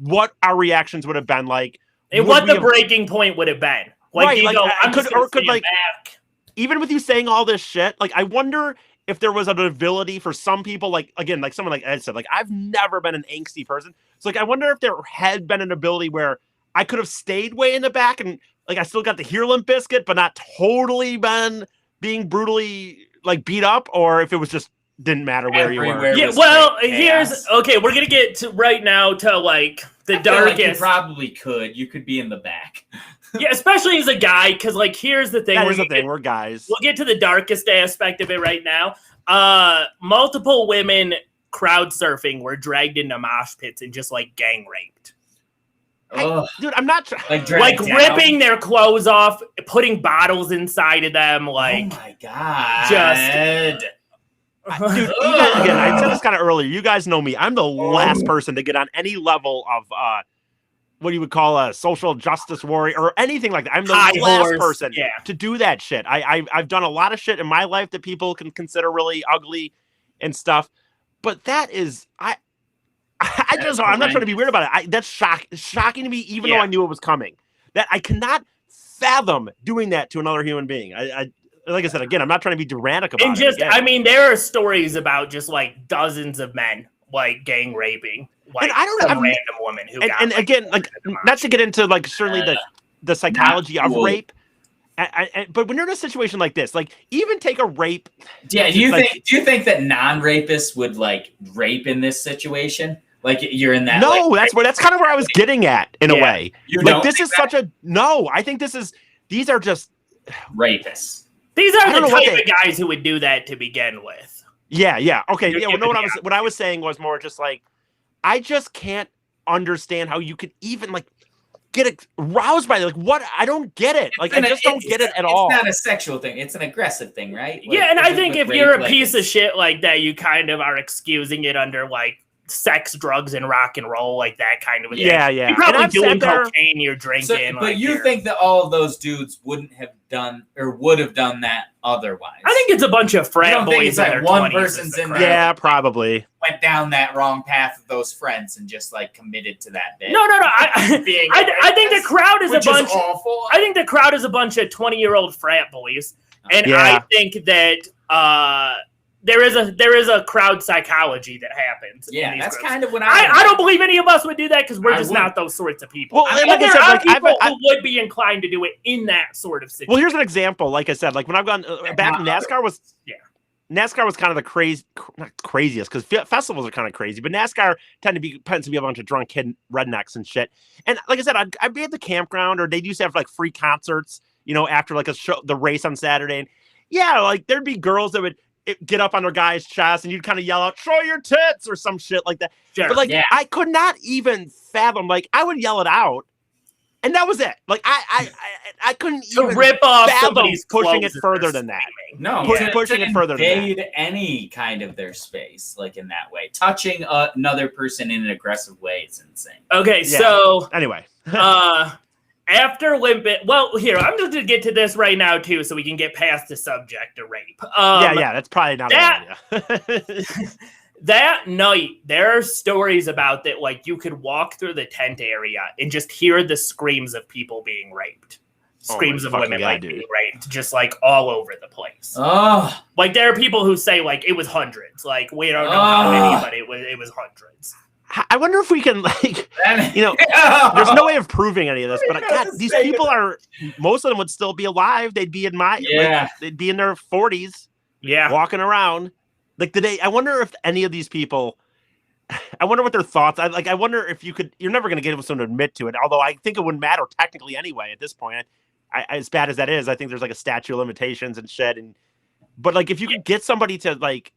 what our reactions would have been like,
and what the breaking point would have been. Like,
right,
you
like,
go, I'm just gonna stand
like,
back.
even with you saying all this shit, like, I wonder if there was an ability for some people, like, again, like someone like Ed said, like, I've never been an angsty person. So, like, I wonder if there had been an ability where I could have stayed way in the back and, like, I still got to hear Limp Bizkit, but not totally been being brutally, like, beat up, or if it was just didn't matter where you were.
Yeah, well, here's, okay, we're going to get to right now to, like, the darkest.
Like you probably could. You could be in the back.
Yeah, especially as a guy, because, like, here's the thing.
That is the thing. We're guys.
We'll get to the darkest aspect of it right now. Multiple women crowd surfing were dragged into mosh pits and just, like, gang raped.
Dude, I'm not
like ripping their clothes off, putting bottles inside of them. Like,
oh my god,
just.
Dude, you guys, again, I said this kind of earlier. You guys know me. I'm the last person to get on any level of what you would call a social justice warrior or anything like that. I'm the last person to do that shit. I've done a lot of shit in my life that people can consider really ugly and stuff, but that is I'm not trying to be weird about it. That's shocking to me, even though I knew it was coming. That I cannot fathom doing that to another human being. Like I said, again, I'm not trying to be tyrannic about it.
I mean, there are stories about just like dozens of men like gang raping, like some random woman who got.
And again, like not to get into like certainly the psychology of rape. But when you're in a situation like this, like even take a rape.
Yeah, do you think that non-rapists would like rape in this situation? Like you're in that.
No, that's kind of where I was getting at in a way. Like this is such a no. I think these are just
rapists.
These are the type of guys who would do that to begin with.
Yeah. Okay. Yeah. Well, no. What I was saying was more just like, I just can't understand how you could even like get aroused by it. Like what? I don't get it. Like I just don't get it at all.
It's not a sexual thing. It's an aggressive thing, right? Like,
yeah, and I think if you're a piece of shit like that, you kind of are excusing it under like sex, drugs, and rock and roll, like that kind of a thing.
Yeah.
You're probably doing cocaine, you're drinking.
But you think that all of those dudes wouldn't have done or would have done that otherwise?
I think it's a bunch of frat boys.
Like one person's in there.
Yeah, probably
went down that wrong path of those friends and just like committed to that bit.
No. I think the crowd is a bunch.
Awful.
I think the crowd is a bunch of 20-year-old frat boys, and I think that there is a crowd psychology that happens.
Yeah, that's groups. Kind of what
I don't believe any of us would do that because we're just not those sorts of people.
Well,
like there are people who would be inclined to do it in that sort of situation.
Well, here's an example. Like I said, like when I've gone back, NASCAR was kind of the not craziest because festivals are kind of crazy, but NASCAR tends to be a bunch of drunk kid rednecks and shit. And like I said, I'd be at the campground, or they used to have like free concerts, after like a show, the race on Saturday. And like there'd be girls that would get up on their guy's chest and you'd kind of yell out, "Show your tits," or some shit like that. Sure, but like I could not even fathom, like I would yell it out and that was it. Like I couldn't even
rip off somebody's
pushing it further than that.
No, pushing it further than that. Any kind of their space, like in that way. Touching another person in an aggressive way is insane.
Okay, so
anyway.
After Limp Bizkit, well, here, I'm just going to get to this right now, too, so we can get past the subject of rape.
That's probably not a good idea.
That night, there are stories about that, like, you could walk through the tent area and just hear the screams of people being raped. Screams of women, being raped, just, like, all over the place.
Oh.
Like, there are people who say, like, it was hundreds. Like, we don't know how many, but it was hundreds.
I wonder if we can, like, there's no way of proving any of this, but God, these people most of them would still be alive. They'd be in they'd be in their 40s, walking around. Like, I wonder if any of these people, I wonder what their thoughts. I wonder if you're never going to get someone to admit to it. Although I think it wouldn't matter technically anyway at this point. As bad as that is, I think there's like a statute of limitations and shit. But like, if you could get somebody to like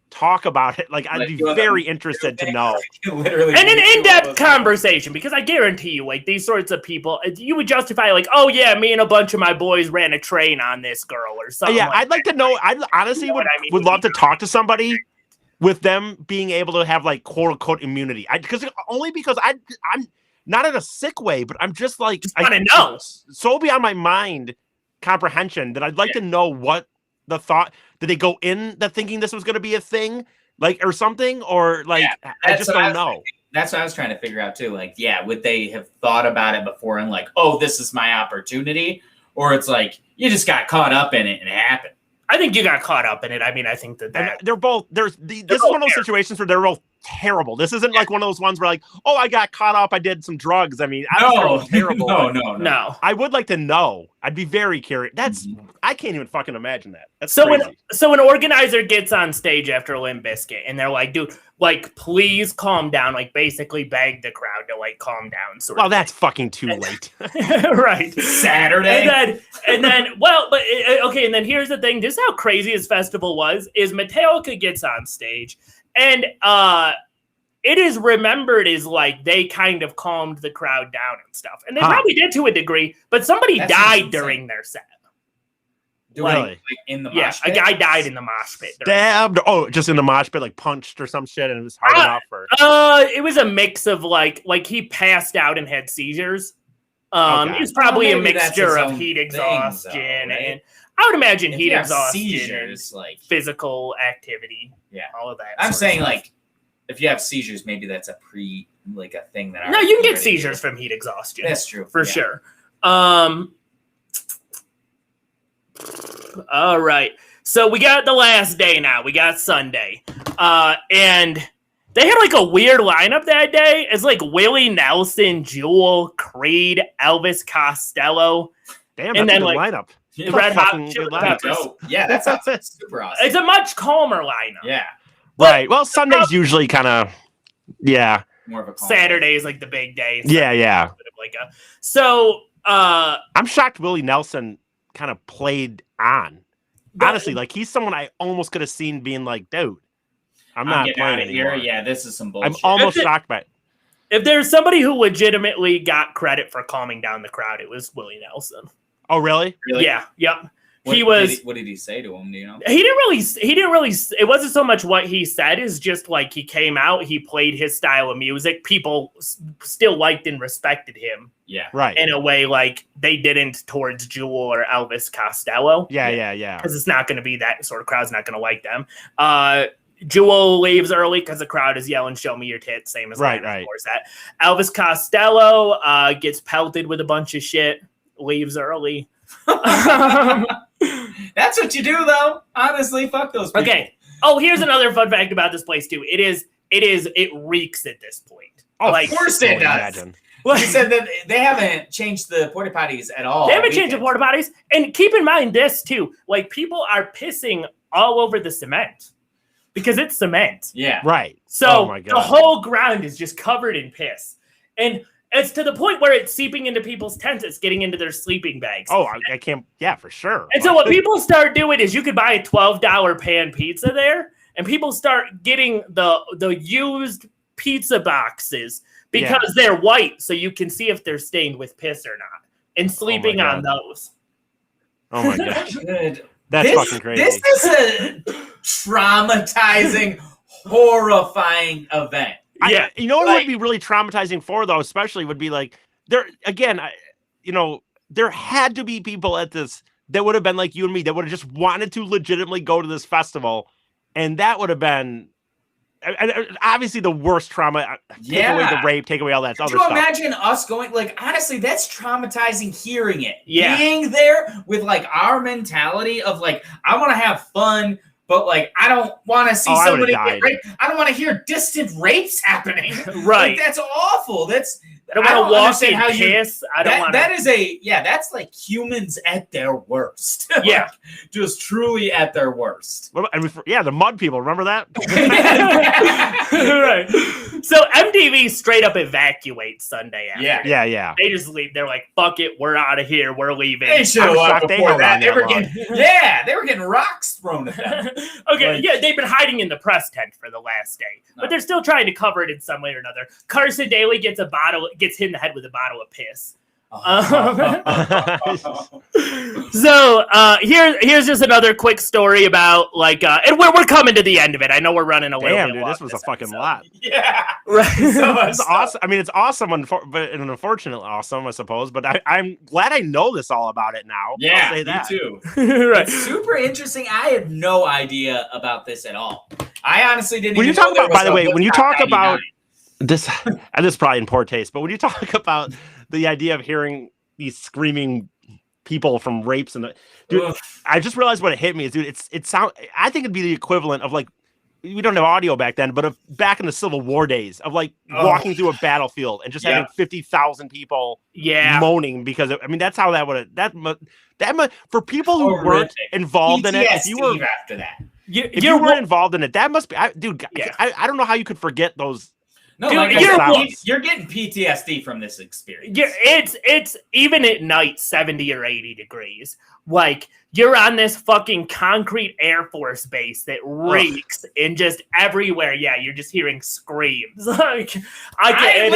talk about it, like I'd be very interested to know.
And an in-depth conversation, because I guarantee you, like these sorts of people, you would justify like, oh yeah, me and a bunch of my boys ran a train on this girl or something.
Yeah, I'd like to know. I honestly would love to talk to somebody with them being able to have like quote unquote immunity. Because I'm not in a sick way, but I'm just like
I want to know
so beyond my mind comprehension that I'd like to know what the thought. Did they go in that thinking this was going to be a thing, like or something, or like I just don't know.
That's what I was trying to figure out too. Like, yeah, would they have thought about it before and like, oh, this is my opportunity? Or it's like, you just got caught up in it and it happened.
I think you got caught up in it. I mean, I think that
they're both. This is one of those situations where they're both terrible. This isn't like one of those ones where like, oh, I got caught up. I did some drugs. I mean, I'm terrible.
No.
I would like to know. I'd be very curious. I can't even fucking imagine that. That's
so
crazy.
When an organizer gets on stage after Limp Bizkit and they're like, dude, like, please calm down. Like, basically beg the crowd to like calm down.
Well, that's fucking too late.
Right.
Saturday.
And then, well, but okay. And then here's the thing. This is how crazy his festival was. Is Metallica gets on stage and it is remembered as like they kind of calmed the crowd down and stuff, and they probably did to a degree. But somebody died during their set.
Like in the mosh pit?
A guy died in the mosh pit.
Stabbed? Oh, just in the mosh pit, like punched or some shit, and it was hard enough for.
It was a mix of like he passed out and had seizures. It was probably a mixture of heat exhaustion and I would imagine heat exhaustion,
seizures, like
physical activity, all of that.
I'm saying like, if you have seizures, maybe that's a thing that.
No, you can get seizures from heat exhaustion.
That's true
for sure. All right. So we got the last day now. We got Sunday. And they had like a weird lineup that day. It's like Willie Nelson, Jewel, Creed, Elvis Costello.
Damn, that's a good lineup.
Red Hot Chili Peppers.
Yeah, that's super awesome.
It's a much calmer lineup.
Yeah.
Right. Well, Sunday's usually kind of,
more of a
Saturday is like the big day.
Yeah.
So
I'm shocked Willie Nelson kind of played on. Honestly, like he's someone I almost could have seen being like, dude, I'm not playing anymore.
Yeah, this is some bullshit.
I'm almost shocked by it.
If there's somebody who legitimately got credit for calming down the crowd, it was Willie Nelson.
Oh, really?
Yeah. Yep.
What did he say to him? Do you know?
He didn't really. It wasn't so much what he said. Is just like he came out. He played his style of music. People still liked and respected him.
Yeah.
Right.
In a way like they didn't towards Jewel or Elvis Costello.
Yeah.
Because it's not going to be that sort of crowd's not going to like them. Jewel leaves early because the crowd is yelling, "Show me your tits!" Same as
right.
That. Elvis Costello gets pelted with a bunch of shit. Leaves early.
That's what you do, though. Honestly, fuck those people.
Okay. Oh, here's another fun fact about this place too. It reeks at this point.
Oh,
like,
of course it does. He said that they haven't changed the porta potties at all.
They haven't changed the porta potties, and keep in mind this too. Like people are pissing all over the cement because it's cement.
Yeah.
Right.
So the whole ground is just covered in piss, and it's to the point where it's seeping into people's tents. It's getting into their sleeping bags.
Oh, I can't. Yeah, for sure.
And so what people start doing is you could buy a $12 pan pizza there, and people start getting the used pizza boxes because they're white, so you can see if they're stained with piss or not, and sleeping on those.
Oh my gosh. That's fucking crazy.
This is a traumatizing, horrifying event.
Yeah, you know what would be really traumatizing for though, especially would be like there again. There had to be people at this that would have been like you and me that would have just wanted to legitimately go to this festival, and that would have been obviously the worst trauma. Take away the rape, take away all that other stuff.
Could you imagine us going? Like honestly, that's traumatizing. Hearing it, being there with like our mentality of like I want to have fun. But, like, I don't want to see somebody get raped. I don't want to hear distant rapes happening.
Right.
Like, that's awful. I
don't want to walk in piss. I don't want to.
That's like humans at their worst.
Yeah.
Like, just truly at their worst.
The mud people. Remember that?
Right. So MTV straight up evacuates Sunday after.
Yeah.
They just leave. They're like, fuck it. We're out of here. We're leaving.
They show up before that. They were getting rocks thrown at them.
Okay, they've been hiding in the press tent for the last day, but they're still trying to cover it in some way or another. Carson Daly gets hit in the head with a bottle of piss. So here's just another quick story about and we're coming to the end of it. I know we're running a little bit.
Dude, this was a fucking lot.
Yeah,
right.
It's awesome. I mean, it's awesome, but an unfortunate awesome, I suppose. But I'm glad I know this all about it now.
Yeah,
I'll say that.
Me too.
Right.
It's super interesting. I had no idea about this at all. I honestly didn't.
When you talk about, by the way, when you talk about this is probably in poor taste, but when you talk about the idea of hearing these screaming people from rapes and dude, I just realized what it hit me is, dude, I think it'd be the equivalent of like, we don't have audio back then, but of back in the Civil War days of like walking through a battlefield and just having 50,000 people moaning because that's how that would for people who weren't involved in it. If you were
after that,
if you weren't involved in it, that must be, dude. I don't know how you could forget those.
No,
dude,
you're getting PTSD from this experience.
Yeah, it's even at night 70 or 80 degrees. Like, you're on this fucking concrete Air Force base that reeks and just everywhere. Yeah, you're just hearing screams. Like,
that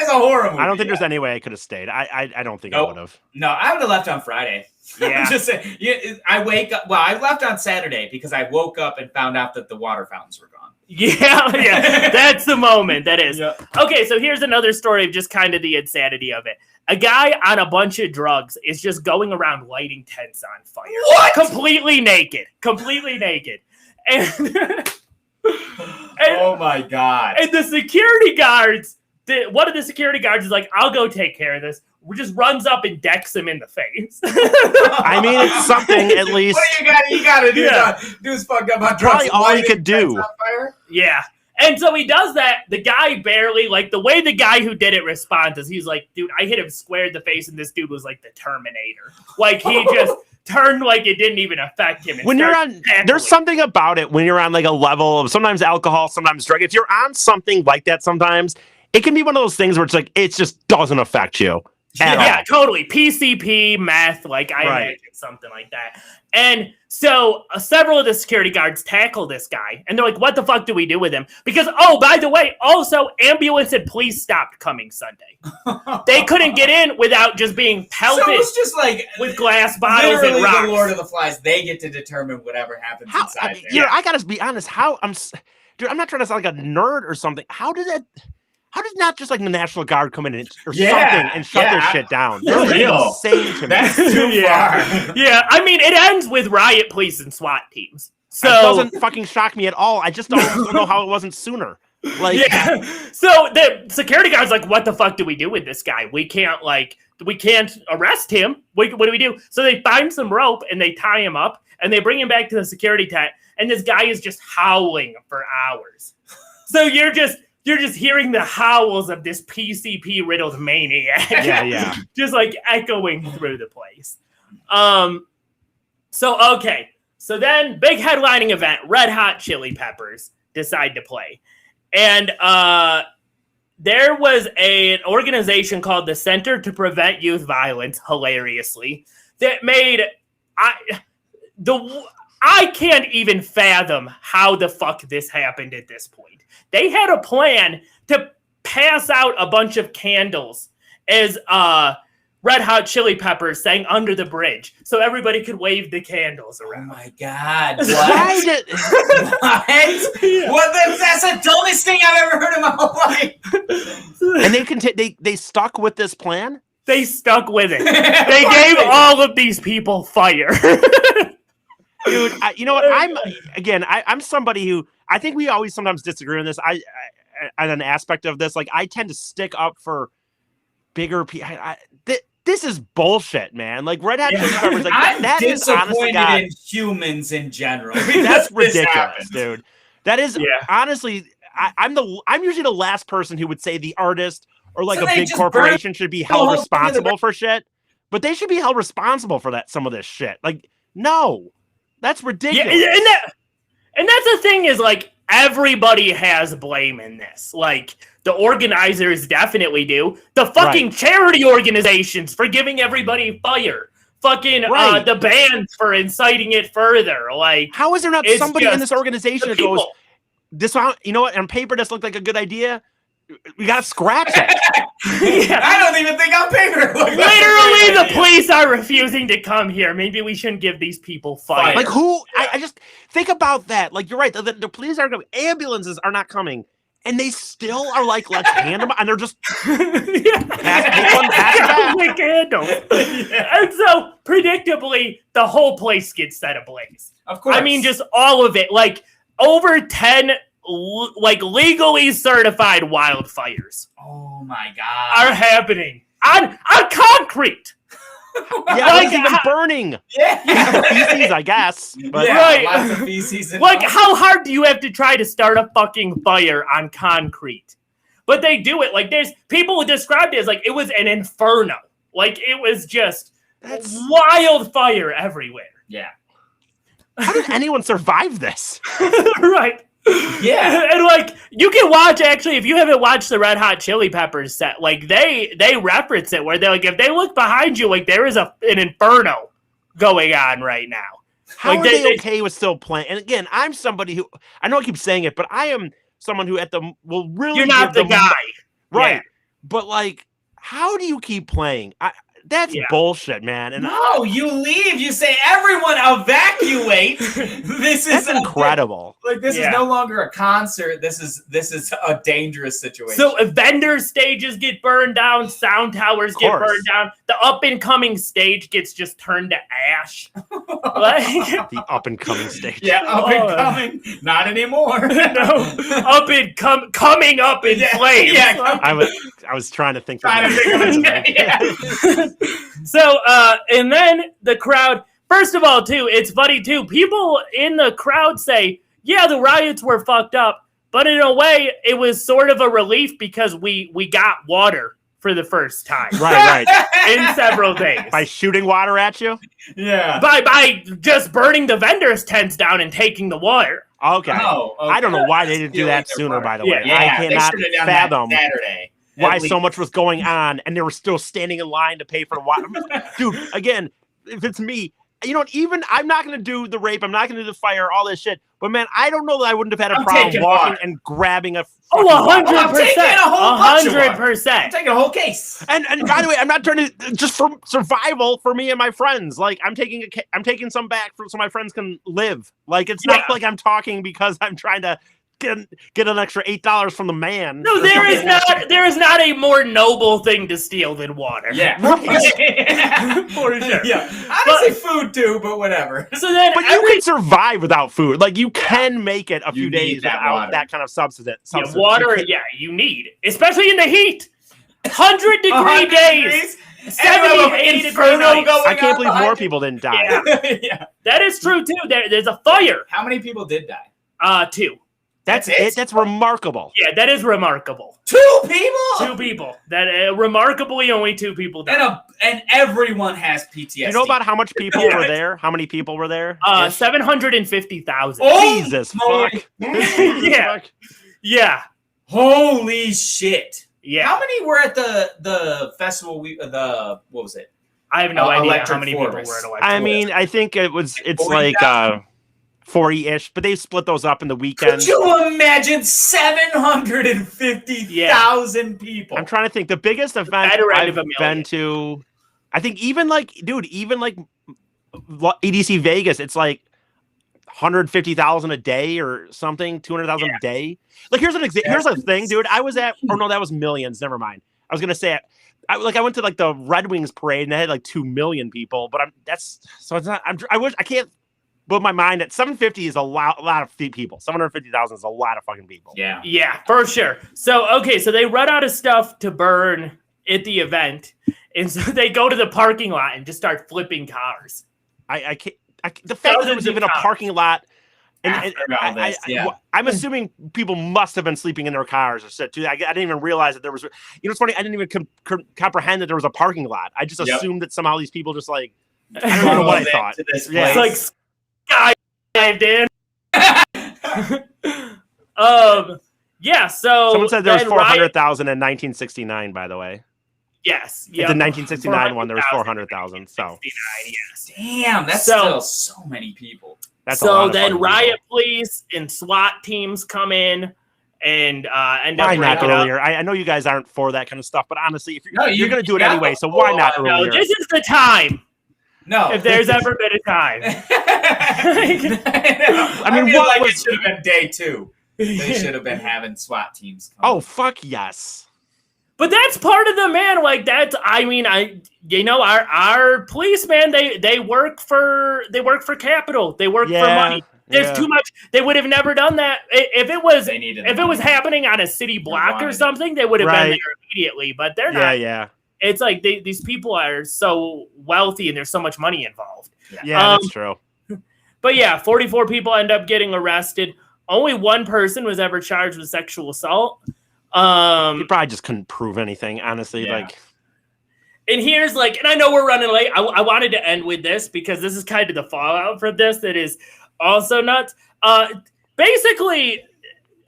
is a horror movie.
I don't think there's any way I could have stayed. I don't think I would have.
No, I would have left on Friday.
Yeah.
Just I wake up. Well, I left on Saturday because I woke up and found out that the water fountains were gone.
Yeah, that's the moment. That is.
Yeah.
Okay, so here's another story of just kind of the insanity of it. A guy on a bunch of drugs is just going around lighting tents on fire.
What?
Completely naked. And
oh my God.
And the security guards, one of the security guards is like, I'll go take care of this. Just runs up and decks him in the face.
I mean, it's something at least.
What you gotta do? Do is fuck up on drugs.
Probably all he could do.
Yeah. And so he does that. The guy barely, like, the way the guy who did it responds is he's like, dude, I hit him square in the face, and this dude was like the Terminator. Like, he just turned like it didn't even affect him.
When you're on, there's something about it when you're on like a level of sometimes alcohol, sometimes drug. If you're on something like that, sometimes it can be one of those things where it's like, it just doesn't affect you.
Yeah, totally. PCP, meth, like I imagine something like that. And so several of the security guards tackle this guy, and they're like, what the fuck do we do with him? Because, oh, by the way, also, ambulance and police stopped coming Sunday. They couldn't get in without just being pelted.
So it's just like
with glass bottles and rocks.
The Lord of the Flies, they get to determine whatever happens inside there.
Yeah, I gotta be honest, dude, I'm not trying to sound like a nerd or something. How did not just like the National Guard come in or something and shut their shit down? That's insane to me.
That's too far.
Yeah, I mean, it ends with riot police and SWAT teams. So
it doesn't fucking shock me at all. I just don't know how it wasn't sooner. Like,
so the security guard's like, what the fuck do we do with this guy? We can't arrest him. What do we do? So they find some rope and they tie him up and they bring him back to the security tent, and this guy is just howling for hours. So you're just hearing the howls of this PCP-riddled maniac.
Yeah.
Just like echoing through the place. So then, big headlining event, Red Hot Chili Peppers decide to play. And there was an organization called the Center to Prevent Youth Violence, hilariously, that made... I can't even fathom how the fuck this happened at this point. They had a plan to pass out a bunch of candles as Red Hot Chili Peppers sang Under the Bridge, so everybody could wave the candles around.
Oh my God. What? What? That's the dumbest thing I've ever heard in my whole life.
And they stuck with this plan?
They stuck with it. They gave all of these people fire.
Dude, you know what? I'm somebody who, I think we always sometimes disagree on this. On an aspect of this, like, I tend to stick up for bigger people. This is bullshit, man. Like, Red Hot Chili Peppers, like,
I'm
that is honestly
in humans in general.
That's ridiculous, dude. That is honestly, I'm usually the last person who would say the artist or like a big corporation should be held responsible for shit, but they should be held responsible for some of this shit. Like, no. That's ridiculous.
Yeah, and that's the thing is, like, everybody has blame in this. Like, the organizers definitely do. The fucking charity organizations for giving everybody fire. Fucking the bands for inciting it further. Like,
how is there not somebody in this organization that goes, this, you know what, on paper this looked like a good idea? We gotta scratch it.
I don't even think on paper.
Literally, the police are refusing to come here. Maybe we shouldn't give these people fire.
Like, who? I just think about that. Like, you're right. The police aren't coming. Ambulances are not coming, and they still are like, let's hand them. And they're just pass one, pass
it candle. And so, predictably, the whole place gets set ablaze.
Of course.
I mean, just all of it. Like, over 10 like legally certified wildfires
Oh my god.
are happening on concrete.
Yeah,
Like,
it's even burning.
Yeah.
Feces, I guess. But
Yeah,
Right.
lots of feces.
Like, how hard do you have to try to start a fucking fire on concrete? But they do it. Like, there's people who described it as like it was an inferno. Like, it was just wildfire everywhere.
Yeah.
how did anyone survive this?
Right.
Yeah.
And like you can watch, actually, if you haven't watched the Red Hot Chili Peppers set, like they reference it where they're like, if they look behind you, like there is an inferno going on right now.
How
Like,
are they okay with still playing? And again, I'm somebody who, I know I keep saying it, but I am someone who will really
You're not
give
the guy.
right?
Yeah.
But like, how do you keep playing? That's bullshit, man. And
No, you leave. You say, everyone evacuate. This is
that's incredible.
Like, this is no longer a concert. This is a dangerous situation.
So vendor stages get burned down, sound towers get burned down, the up and coming stage gets just turned to ash. Like,
The up and coming stage.
yeah, up and coming. Not anymore.
No, coming up in flames.
Yeah,
I was trying to think.
Trying to think of it. Yeah.
So, and then the crowd, first of all, too, it's funny, too. People in the crowd say, yeah, the riots were fucked up. But in a way, it was sort of a relief because we got water for the first time.
Right.
In several days.
By shooting water at you?
Yeah.
By just burning the vendors' tents down and taking the water.
Okay.
Oh, okay.
I don't know why they didn't do that sooner, by the way. I cannot fathom
Saturday.
why so much was going on and they were still standing in line to pay for the water. Dude, again, if it's me, even I'm not going to do the rape. I'm not going to do the fire, all this shit. But man, I don't know that I wouldn't have had a problem walking and grabbing a.
100%.
I'm taking a whole bunch of water.
100%.
I'm taking a whole case.
And by the way, I'm not trying to just for survival for me and my friends. Like I'm taking some back so my friends can live. Like it's not like I'm talking because I'm trying to get an extra $8 from the man.
No, there is not a more noble thing to steal than water.
Yeah.
For sure.
Yeah. Honestly, food too, but whatever.
So then,
but you can survive without food. Like you can make it a few days without that kind of substance.
Yeah, water, you need, especially in the heat. 100-degree days. 70, 80 degree nights.
I can't believe more people didn't die.
Yeah.
That is true too. There's a fire.
How many people did die?
2.
That's it. That's remarkable.
Yeah, that is remarkable.
2 people.
2 people. That remarkably only 2 people died.
And everyone has PTSD.
You know about how much people were there? How many people were there?
750,000.
Oh,
Jesus fuck.
Yeah. Yeah.
Holy shit.
Yeah.
How many were at the festival? What was it?
I have no idea
Electric
how many people were at
Forest.
Electric
I mean, I think it's like 40-ish, but they split those up in the weekend.
Could you imagine 750,000 people?
I'm trying to think. The biggest event I've been to, I think even like EDC Vegas, it's like 150,000 a day or something, 200,000 a day. Like here's an example. Here's a thing, dude. I was at, no, that was millions. Never mind. I was gonna say, I went to like the Red Wings parade and they had like 2 million people, but it's not. I can't. But my mind at 750 is a lot of people. 750,000 is a lot of fucking people.
Yeah.
Yeah, for sure. So, so they run out of stuff to burn at the event. And so they go to the parking lot and just start flipping cars.
I can't. The fact that there was even a parking lot. And I'm assuming people must have been sleeping in their cars or shit too. I didn't even realize that there was. It's funny. I didn't even comprehend that there was a parking lot. I just assumed that somehow these people just like. I don't know what I thought.
It's like sky dived in. Yeah. So
someone said there was 400,000 in 1969. By the way.
Yes.
Yeah. The 1969 one, there was 400,000. So.
Yes.
Damn, that's still so many people.
That's
so then riot police and SWAT teams come in and end up.
Why not earlier? I know you guys aren't for that kind of stuff, but honestly, if you're going to do it anyway, so why not earlier?
No, this is the time.
No,
if there's ever been a time.
I mean, it should have been day 2. They should have been having SWAT teams come.
Oh, fuck yes.
But that's part of the like that's. I mean, our policemen they work for capital. They work for money. There's too much. They would have never done that if it was happening on a city block or something. They would have been there immediately, but they're not.
Yeah.
It's like these people are so wealthy and there's so much money involved.
Yeah, that's true.
But yeah, 44 people end up getting arrested. Only one person was ever charged with sexual assault.
He probably just couldn't prove anything, honestly.
And here's and I know we're running late. I wanted to end with this because this is kind of the fallout from this that is also nuts. Basically,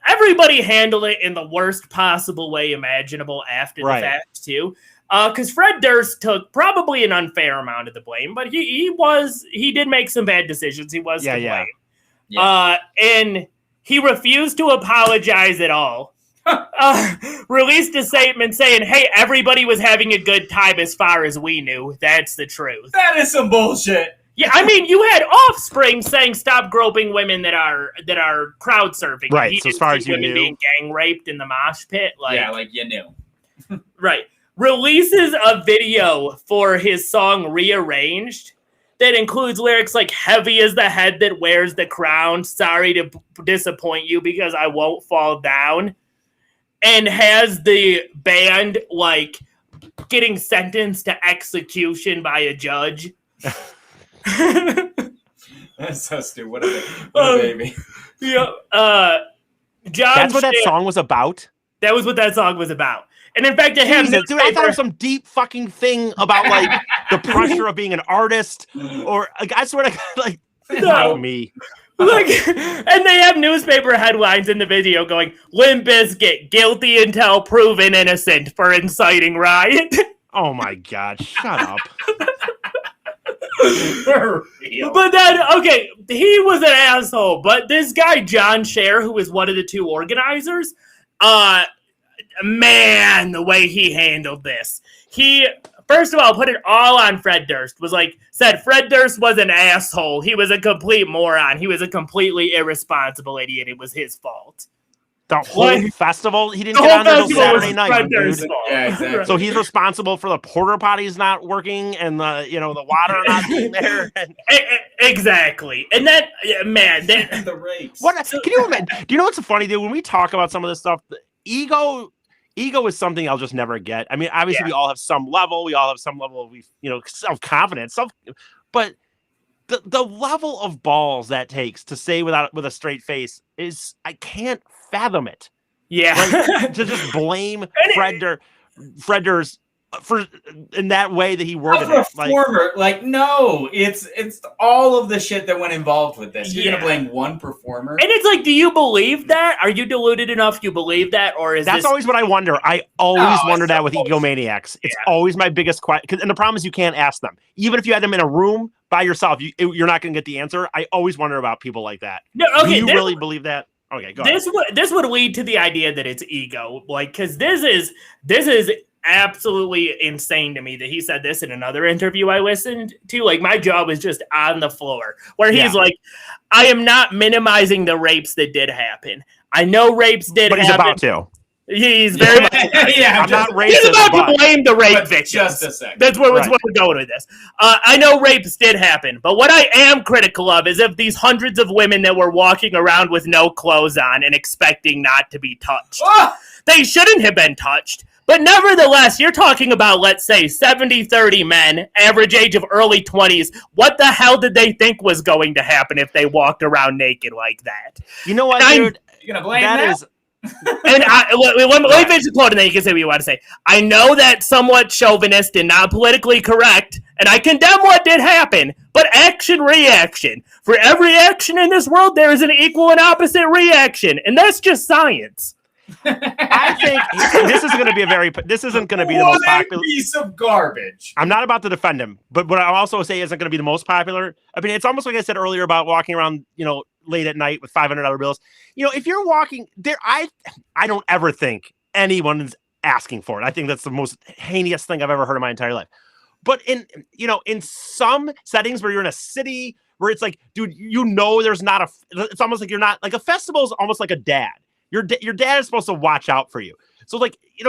everybody handled it in the worst possible way imaginable after the fact, too. Because Fred Durst took probably an unfair amount of the blame, but he did make some bad decisions. He was to blame. Yeah. And he refused to apologize at all. Released a statement saying, "Hey, everybody was having a good time as far as we knew. That's the truth."
That is some bullshit.
Yeah, I mean, you had Offspring saying stop groping women that are crowd surfing.
Right. So as far as you knew,
being gang raped in the mosh pit,
you knew.
Right. Releases a video for his song Rearranged that includes lyrics like "Heavy is the head that wears the crown. Sorry to disappoint you because I won't fall down." And has the band getting sentenced to execution by a judge.
That's so stupid. What a baby.
Yeah.
That's what that song was about?
That was what that song was about. And in fact, dude, I
thought it was some deep fucking thing about the pressure of being an artist, or I swear to God, not me.
And they have newspaper headlines in the video going, "Limp Bizkit guilty until proven innocent for inciting riot."
Oh my God! Shut up.
But then, okay, he was an asshole. But this guy John Scher, who was one of the two organizers, man, the way he handled this. He, first of all, put it all on Fred Durst. Said Fred Durst was an asshole. He was a complete moron. He was a completely irresponsible idiot. It was his fault.
The whole festival, he didn't get on until Saturday night, dude. Yeah, exactly. So he's responsible for the porta potties not working and the water not being there.
Exactly. And that, man,
the rapes.
What can you imagine? Do you know what's funny, dude? When we talk about some of this stuff, ego is something I'll just never get. I mean, obviously we all have some level. We all have some level of self-confidence. But the level of balls that takes to say with a straight face is, I can't fathom it.
Yeah.
To just blame Fred Durst for in that way that he worded it.
Performer, no, it's all of the shit that went involved with this. You're gonna blame one performer,
and it's do you believe that? Are you deluded enough? You believe that, or is
that's always what I wonder? I always wonder that with egomaniacs. It's always my biggest question, and the problem is you can't ask them. Even if you had them in a room by yourself, you're not gonna get the answer. I always wonder about people like that. No, okay, do you really believe that? Okay, go ahead.
This would lead to the idea that it's ego, because this is absolutely insane to me that he said this in another interview I listened to. My jaw was just on the floor, where he's I am not minimizing the rapes that did happen. I know rapes did happen.
But he's about to.
He's very much.
I'm not racist.
He's about to blame the rape victims.
Just a second.
That's where we're going with this. I know rapes did happen, but what I am critical of is of these hundreds of women that were walking around with no clothes on and expecting not to be touched. They shouldn't have been touched. But nevertheless, you're talking about, let's say, 70-30 men, average age of early 20s. What the hell did they think was going to happen if they walked around naked like that?
You know what, dude?
You're going to blame that?
And let me finish the quote, and then you can say what you want to say. I know that's somewhat chauvinist and not politically correct, and I condemn what did happen, but action-reaction. For every action in this world, there is an equal and opposite reaction, and that's just science.
I think this isn't going to be the most popular
piece of garbage.
I'm not about to defend him, but what I'll also say isn't going to be the most popular. I mean, it's almost like I said earlier about walking around, late at night with $500 bills. If you're walking there, I don't ever think anyone's asking for it. I think that's the most heinous thing I've ever heard in my entire life. But in some settings where you're in a city where it's dude, there's not it's almost like you're not a festival is almost like a dad. Your dad is supposed to watch out for you. So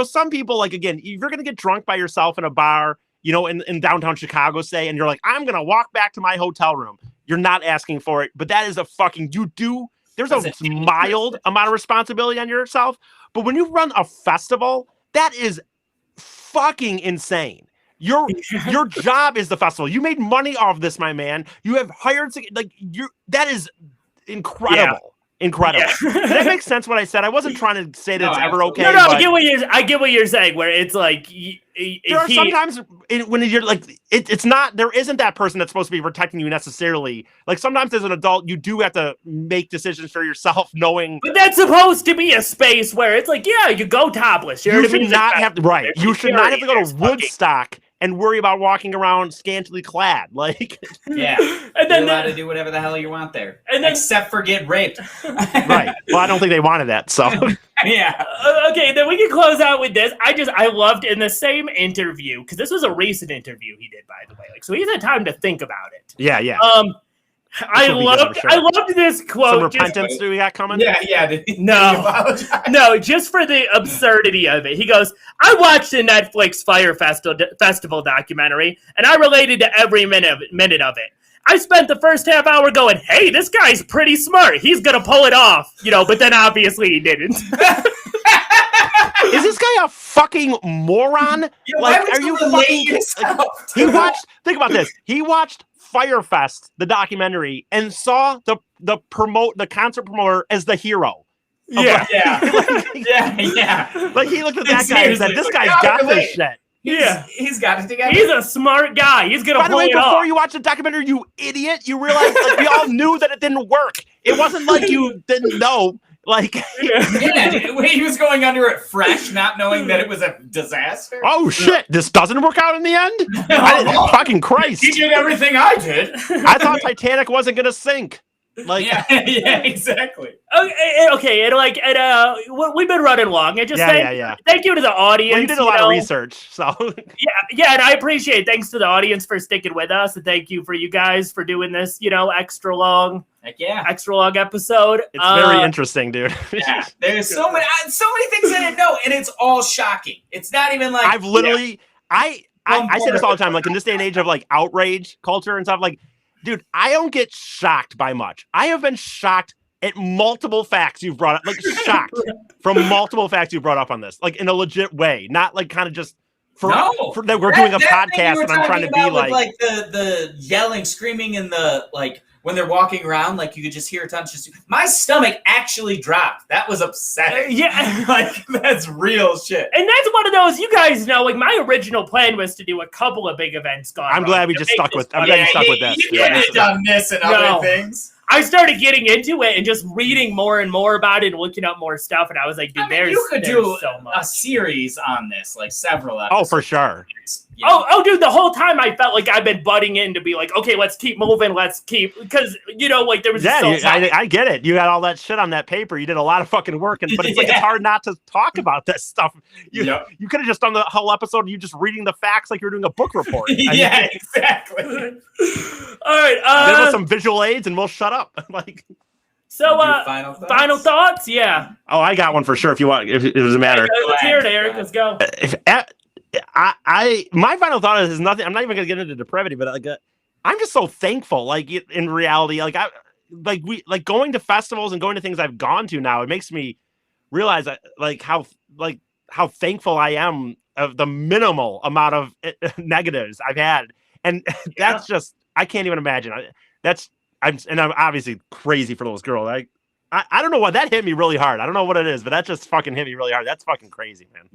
some people again, if you're going to get drunk by yourself in a bar, in downtown Chicago, say, and you're I'm going to walk back to my hotel room. You're not asking for it, but that is a fucking there's a mild amount of responsibility on yourself. But when you run a festival, that is fucking insane. Your job is the festival. You made money off this, my man. You have hired that is incredible. Yeah. Incredible. Yeah. Does that make sense what I said? I wasn't trying to say that it's ever okay.
No, I get what you're saying. Where it's like
there are sometimes when you're like it's not, there isn't that person that's supposed to be protecting you necessarily. Like sometimes as an adult, you do have to make decisions for yourself, knowing.
But that's supposed to be a space where it's like, yeah, you go topless.
You should not have to, right. You should not have to go to Woodstock and worry about walking around scantily clad. Like,
yeah, and then you're allowed to do whatever the hell you want there, except for get raped.
Right. Well, I don't think they wanted that. So
yeah.
Okay, then we can close out with this. I loved in the same interview, because this was a recent interview he did, by the way. Like, so he's had time to think about it.
Yeah, yeah.
I loved this quote.
Some repentance do we got coming?
Yeah.
No, just for the absurdity of it. He goes, I watched the Netflix Fire Festival documentary, and I related to every minute of it. I spent the first half hour going, hey, this guy's pretty smart. He's going to pull it off, but then obviously he didn't.
Is this guy a fucking moron? Like, are you fucking... Think about this. He watched Firefest, the documentary, and saw the concert promoter as the hero.
Yeah.
Like, he looked at that guy and said, this guy's got this shit.
He's got it together.
He's a smart guy. He's gonna.
By the way, before you watch the documentary, you idiot, you realize we all knew that it didn't work. It wasn't like you didn't know. Like,
he was going under it fresh, not knowing that it was a disaster.
Oh shit! This doesn't work out in the end. Fucking Christ!
He did everything I did.
I thought Titanic wasn't gonna sink. Like,
yeah, exactly.
Okay, and we've been running long. And just thank you to the audience.
Well, you did a lot of research, so
yeah, and I appreciate it. Thanks to the audience for sticking with us, and thank you for you guys for doing this, extra long episode.
It's very interesting, dude.
Yeah, there's so many things I didn't know, and it's all shocking. It's not even like
I've literally, I say this all the time, like in this day and age of like outrage culture and stuff, like. Dude, I don't get shocked by much. I have been shocked at multiple facts you've brought up. Like, shocked from multiple facts you brought up on this. Like, in a legit way. Not, like, kind of just for that we're doing a podcast and I'm trying to be like...
Like, the yelling, screaming, and the, like, when they're walking around, like, you could just hear a ton of just... My stomach actually dropped. That was upsetting.
Yeah.
Like, that's real shit.
And that's one of those, you guys know, like, my original plan was to do a couple of big events
I'm glad we just stuck with... I'm glad you stuck with this.
You could have done this and other things.
I started getting into it and just reading more and more about it and looking up more stuff. And I was like, dude,
you could do
so much.
A series on this, like several episodes.
Oh, for sure.
Yeah. Oh, dude, the whole time I felt like I've been butting in to be like, okay, let's keep moving. Because, like there was
I get it. You got all that shit on that paper. You did a lot of fucking work. But it's like, it's hard not to talk about this stuff. You could have just done the whole episode of you just reading the facts like you're doing a book report.
Exactly.
All right.
There were some visual aids and we'll shut up. Like,
so final thoughts? Yeah.
Oh, I got one for sure. If you want, if it doesn't matter.
Let's hear it, Eric. Let's go.
My final thought is nothing. I'm not even gonna get into depravity, but like, I'm just so thankful. Like, in reality, like going to festivals and going to things I've gone to now. It makes me realize how thankful I am of the minimal amount of negatives I've had, and that's just I can't even imagine. I'm obviously crazy for those girls. I don't know why that hit me really hard. I don't know what it is, but that just fucking hit me really hard. That's fucking crazy, man.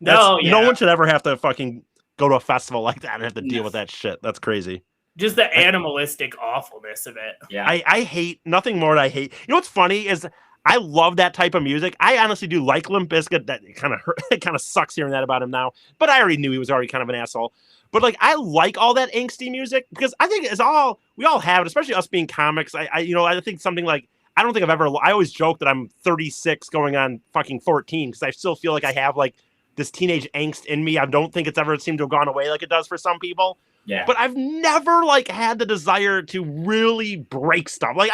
No one should ever have to fucking go to a festival like that and have to deal with that shit. That's crazy.
Just the animalistic awfulness of it.
Yeah.
I hate nothing more than I hate. You know what's funny is I love that type of music. I honestly do like Limp Bizkit. That it kind of sucks hearing that about him now. But I already knew he was already kind of an asshole. But like I like all that angsty music because I think we all have it, especially us being comics. I think something like I don't think I've ever. I always joke that I'm 36 going on fucking 14 because I still feel like I have like this teenage angst in me. I don't think it's ever seemed to have gone away like it does for some people.
Yeah.
But I've never like had the desire to really break stuff. Like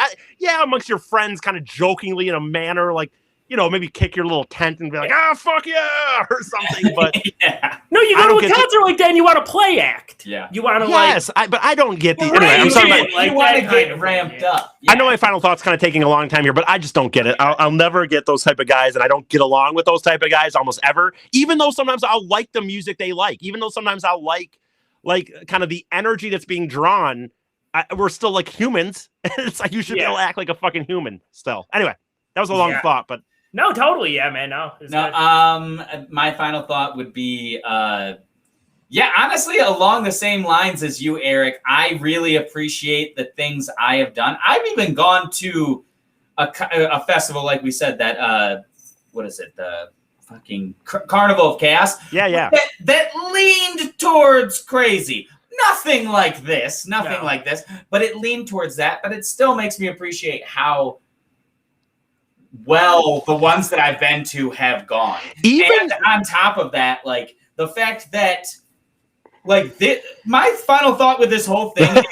amongst your friends, kind of jokingly in a manner, like, maybe kick your little tent and be like, fuck yeah, or something. But
no, you go to a concert like that and you want to play act. act.
Yeah.
You want to
yes, but I don't get the.
Well,
Anyway,
right,
I'm sorry.
You want to get ramped up.
I know my final thought's kind of taking a long time here, but I just don't get it. I'll never get those type of guys, and I don't get along with those type of guys almost ever. Even though sometimes I'll like the music they like, even though sometimes I'll like kind of the energy that's being drawn. We're still like humans. It's like you should be able to act like a fucking human still. Anyway, that was a long thought, but
no, totally, yeah, man. No,
my final thought would be, honestly, along the same lines as you, Eric. I really appreciate the things I have done. I've even gone to a festival, like we said, that what is it, the fucking Carnival of Chaos?
Yeah.
That leaned towards crazy. Nothing like this, like this, but it leaned towards that. But it still makes me appreciate how well the ones that I've been to have gone. And on top of that, like the fact that, like, my final thought with this whole thing is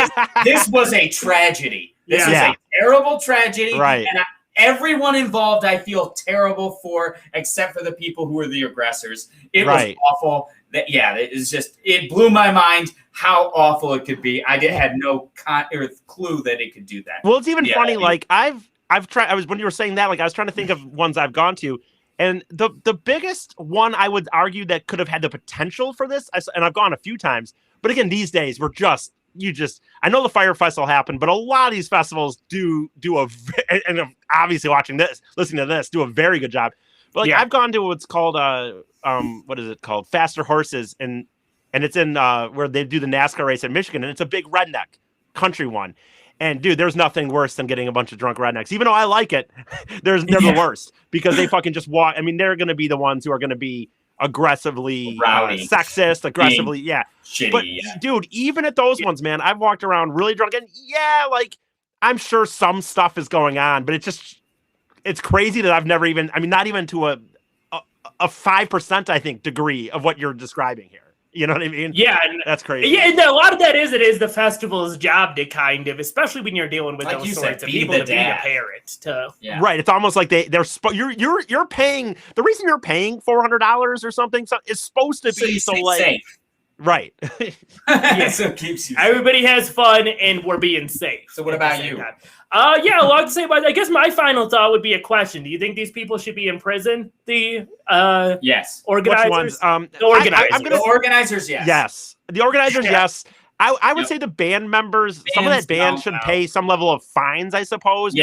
this was a tragedy. This is a terrible tragedy,
right?
And everyone involved, I feel terrible for, except for the people who were the aggressors. It was awful. It blew my mind how awful it could be. I had no clue that it could do that.
Well, it's even funny. Like I've tried. When you were saying that, like I was trying to think of ones I've gone to, and the biggest one I would argue that could have had the potential for this, and I've gone a few times. But again, these days we're I know the Fire Festival happened, but a lot of these festivals do and obviously listening to this, do a very good job. But like I've gone to what's called what is it called? Faster Horses, and it's in where they do the NASCAR race in Michigan, and it's a big redneck country one. And dude, there's nothing worse than getting a bunch of drunk rednecks. Even though I like it, they're the worst because they fucking just walk. I mean, they're going to be the ones who are going to be aggressively
rowdy,
sexist, aggressively,
shitty.
But dude, even at those ones, man, I've walked around really drunk, and like I'm sure some stuff is going on, but it's crazy that I've never even. I mean, not even to a 5%, I think, degree of what you're describing here. You know what I mean?
Yeah,
that's crazy.
Yeah, and a lot of that is the festival's job to kind of, especially when you're dealing with
like
those sorts of people, to be the parent.
Right. It's almost like you're paying. The reason you're paying $400 or something is supposed to be so like
safe.
Right.
So it keeps you safe.
Everybody has fun, and we're being safe.
So what about you?
Along the same lines, I guess my final thought would be a question. Do you think these people should be in prison? The
yes.
Organizers?
Which ones?
The organizers.
The organizers, yes.
Yes. The organizers, yes. I would say the band members, some of that band should pay some level of fines, I suppose.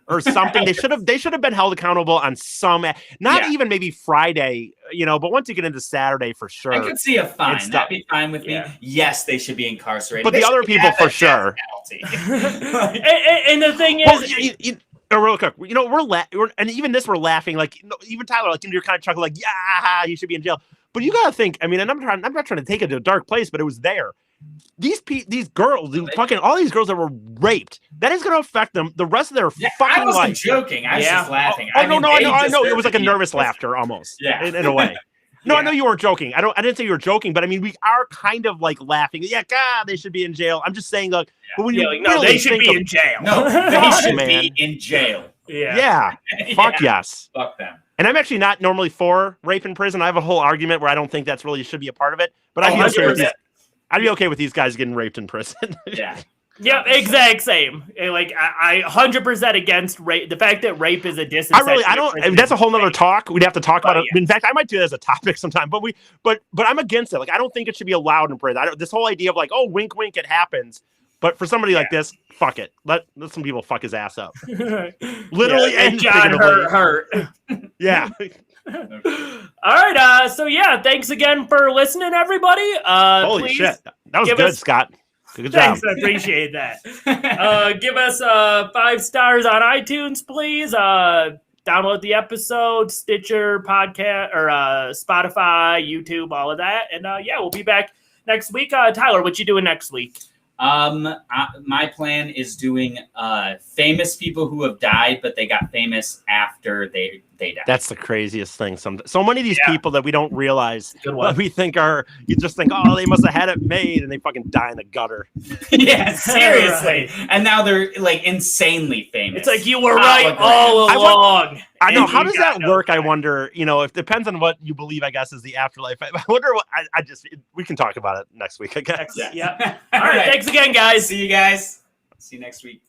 Or something. They should have been held accountable on some, even maybe Friday, but once you get into Saturday, for sure.
I could see a fine. That'd be fine with me. Yes, they should be incarcerated.
But the other people, for sure.
And the thing is,
real quick, we're and even this, we're laughing. Like, even Tyler, like, you're kind of chuckling, like, yeah, you should be in jail. But you gotta think. I mean, and I'm not trying to take it to a dark place, but it was there. These girls, all these girls that were raped, that is going to affect them the rest of their fucking life.
I wasn't joking. I was just laughing.
I know. It was like a nervous laughter almost. In a way. No, I know you weren't joking. I didn't say you were joking, but I mean, we are kind of like laughing. Yeah, God, they should be in jail. I'm just saying, like, but when you really
they should be in jail.
No, they should be in jail.
Yeah. Fuck yes.
Fuck them.
And I'm actually not normally for rape in prison. I have a whole argument where I don't think that's really should be a part of it. But I'd be okay with these guys getting raped in prison.
Yeah, exact same. Like I 100% against rape. The fact that rape is a disincentive.
That's a whole nother talk. We'd have to talk about it. In fact, I might do that as a topic sometime. But I'm against it. Like, I don't think it should be allowed in prison. This whole idea of like, oh, wink, wink, it happens. But for somebody like this, fuck it. Let some people fuck his ass up. Literally and
John hurt.
Yeah.
All right. So thanks again for listening, everybody.
Holy shit, that was good, Scott. Good job.
Thanks, I appreciate that. Give us 5 stars on iTunes, please. Download the episode, Stitcher, podcast, or Spotify, YouTube, all of that. And we'll be back next week. Tyler, what you doing next week?
My plan is doing famous people who have died, but they got famous after they die.
That's the craziest thing. So many of these people that we don't realize,
Good one.
we think you just think, oh, they must have had it made, and they fucking die in the gutter.
Yeah, seriously. And now they're like insanely famous.
It's like you were right all along.
I know. How does that work? I wonder. You know, it depends on what you believe. I guess is the afterlife. I wonder what. We can talk about it next week. I guess.
Yeah. All right. Thanks again, guys.
See you guys. See you next week.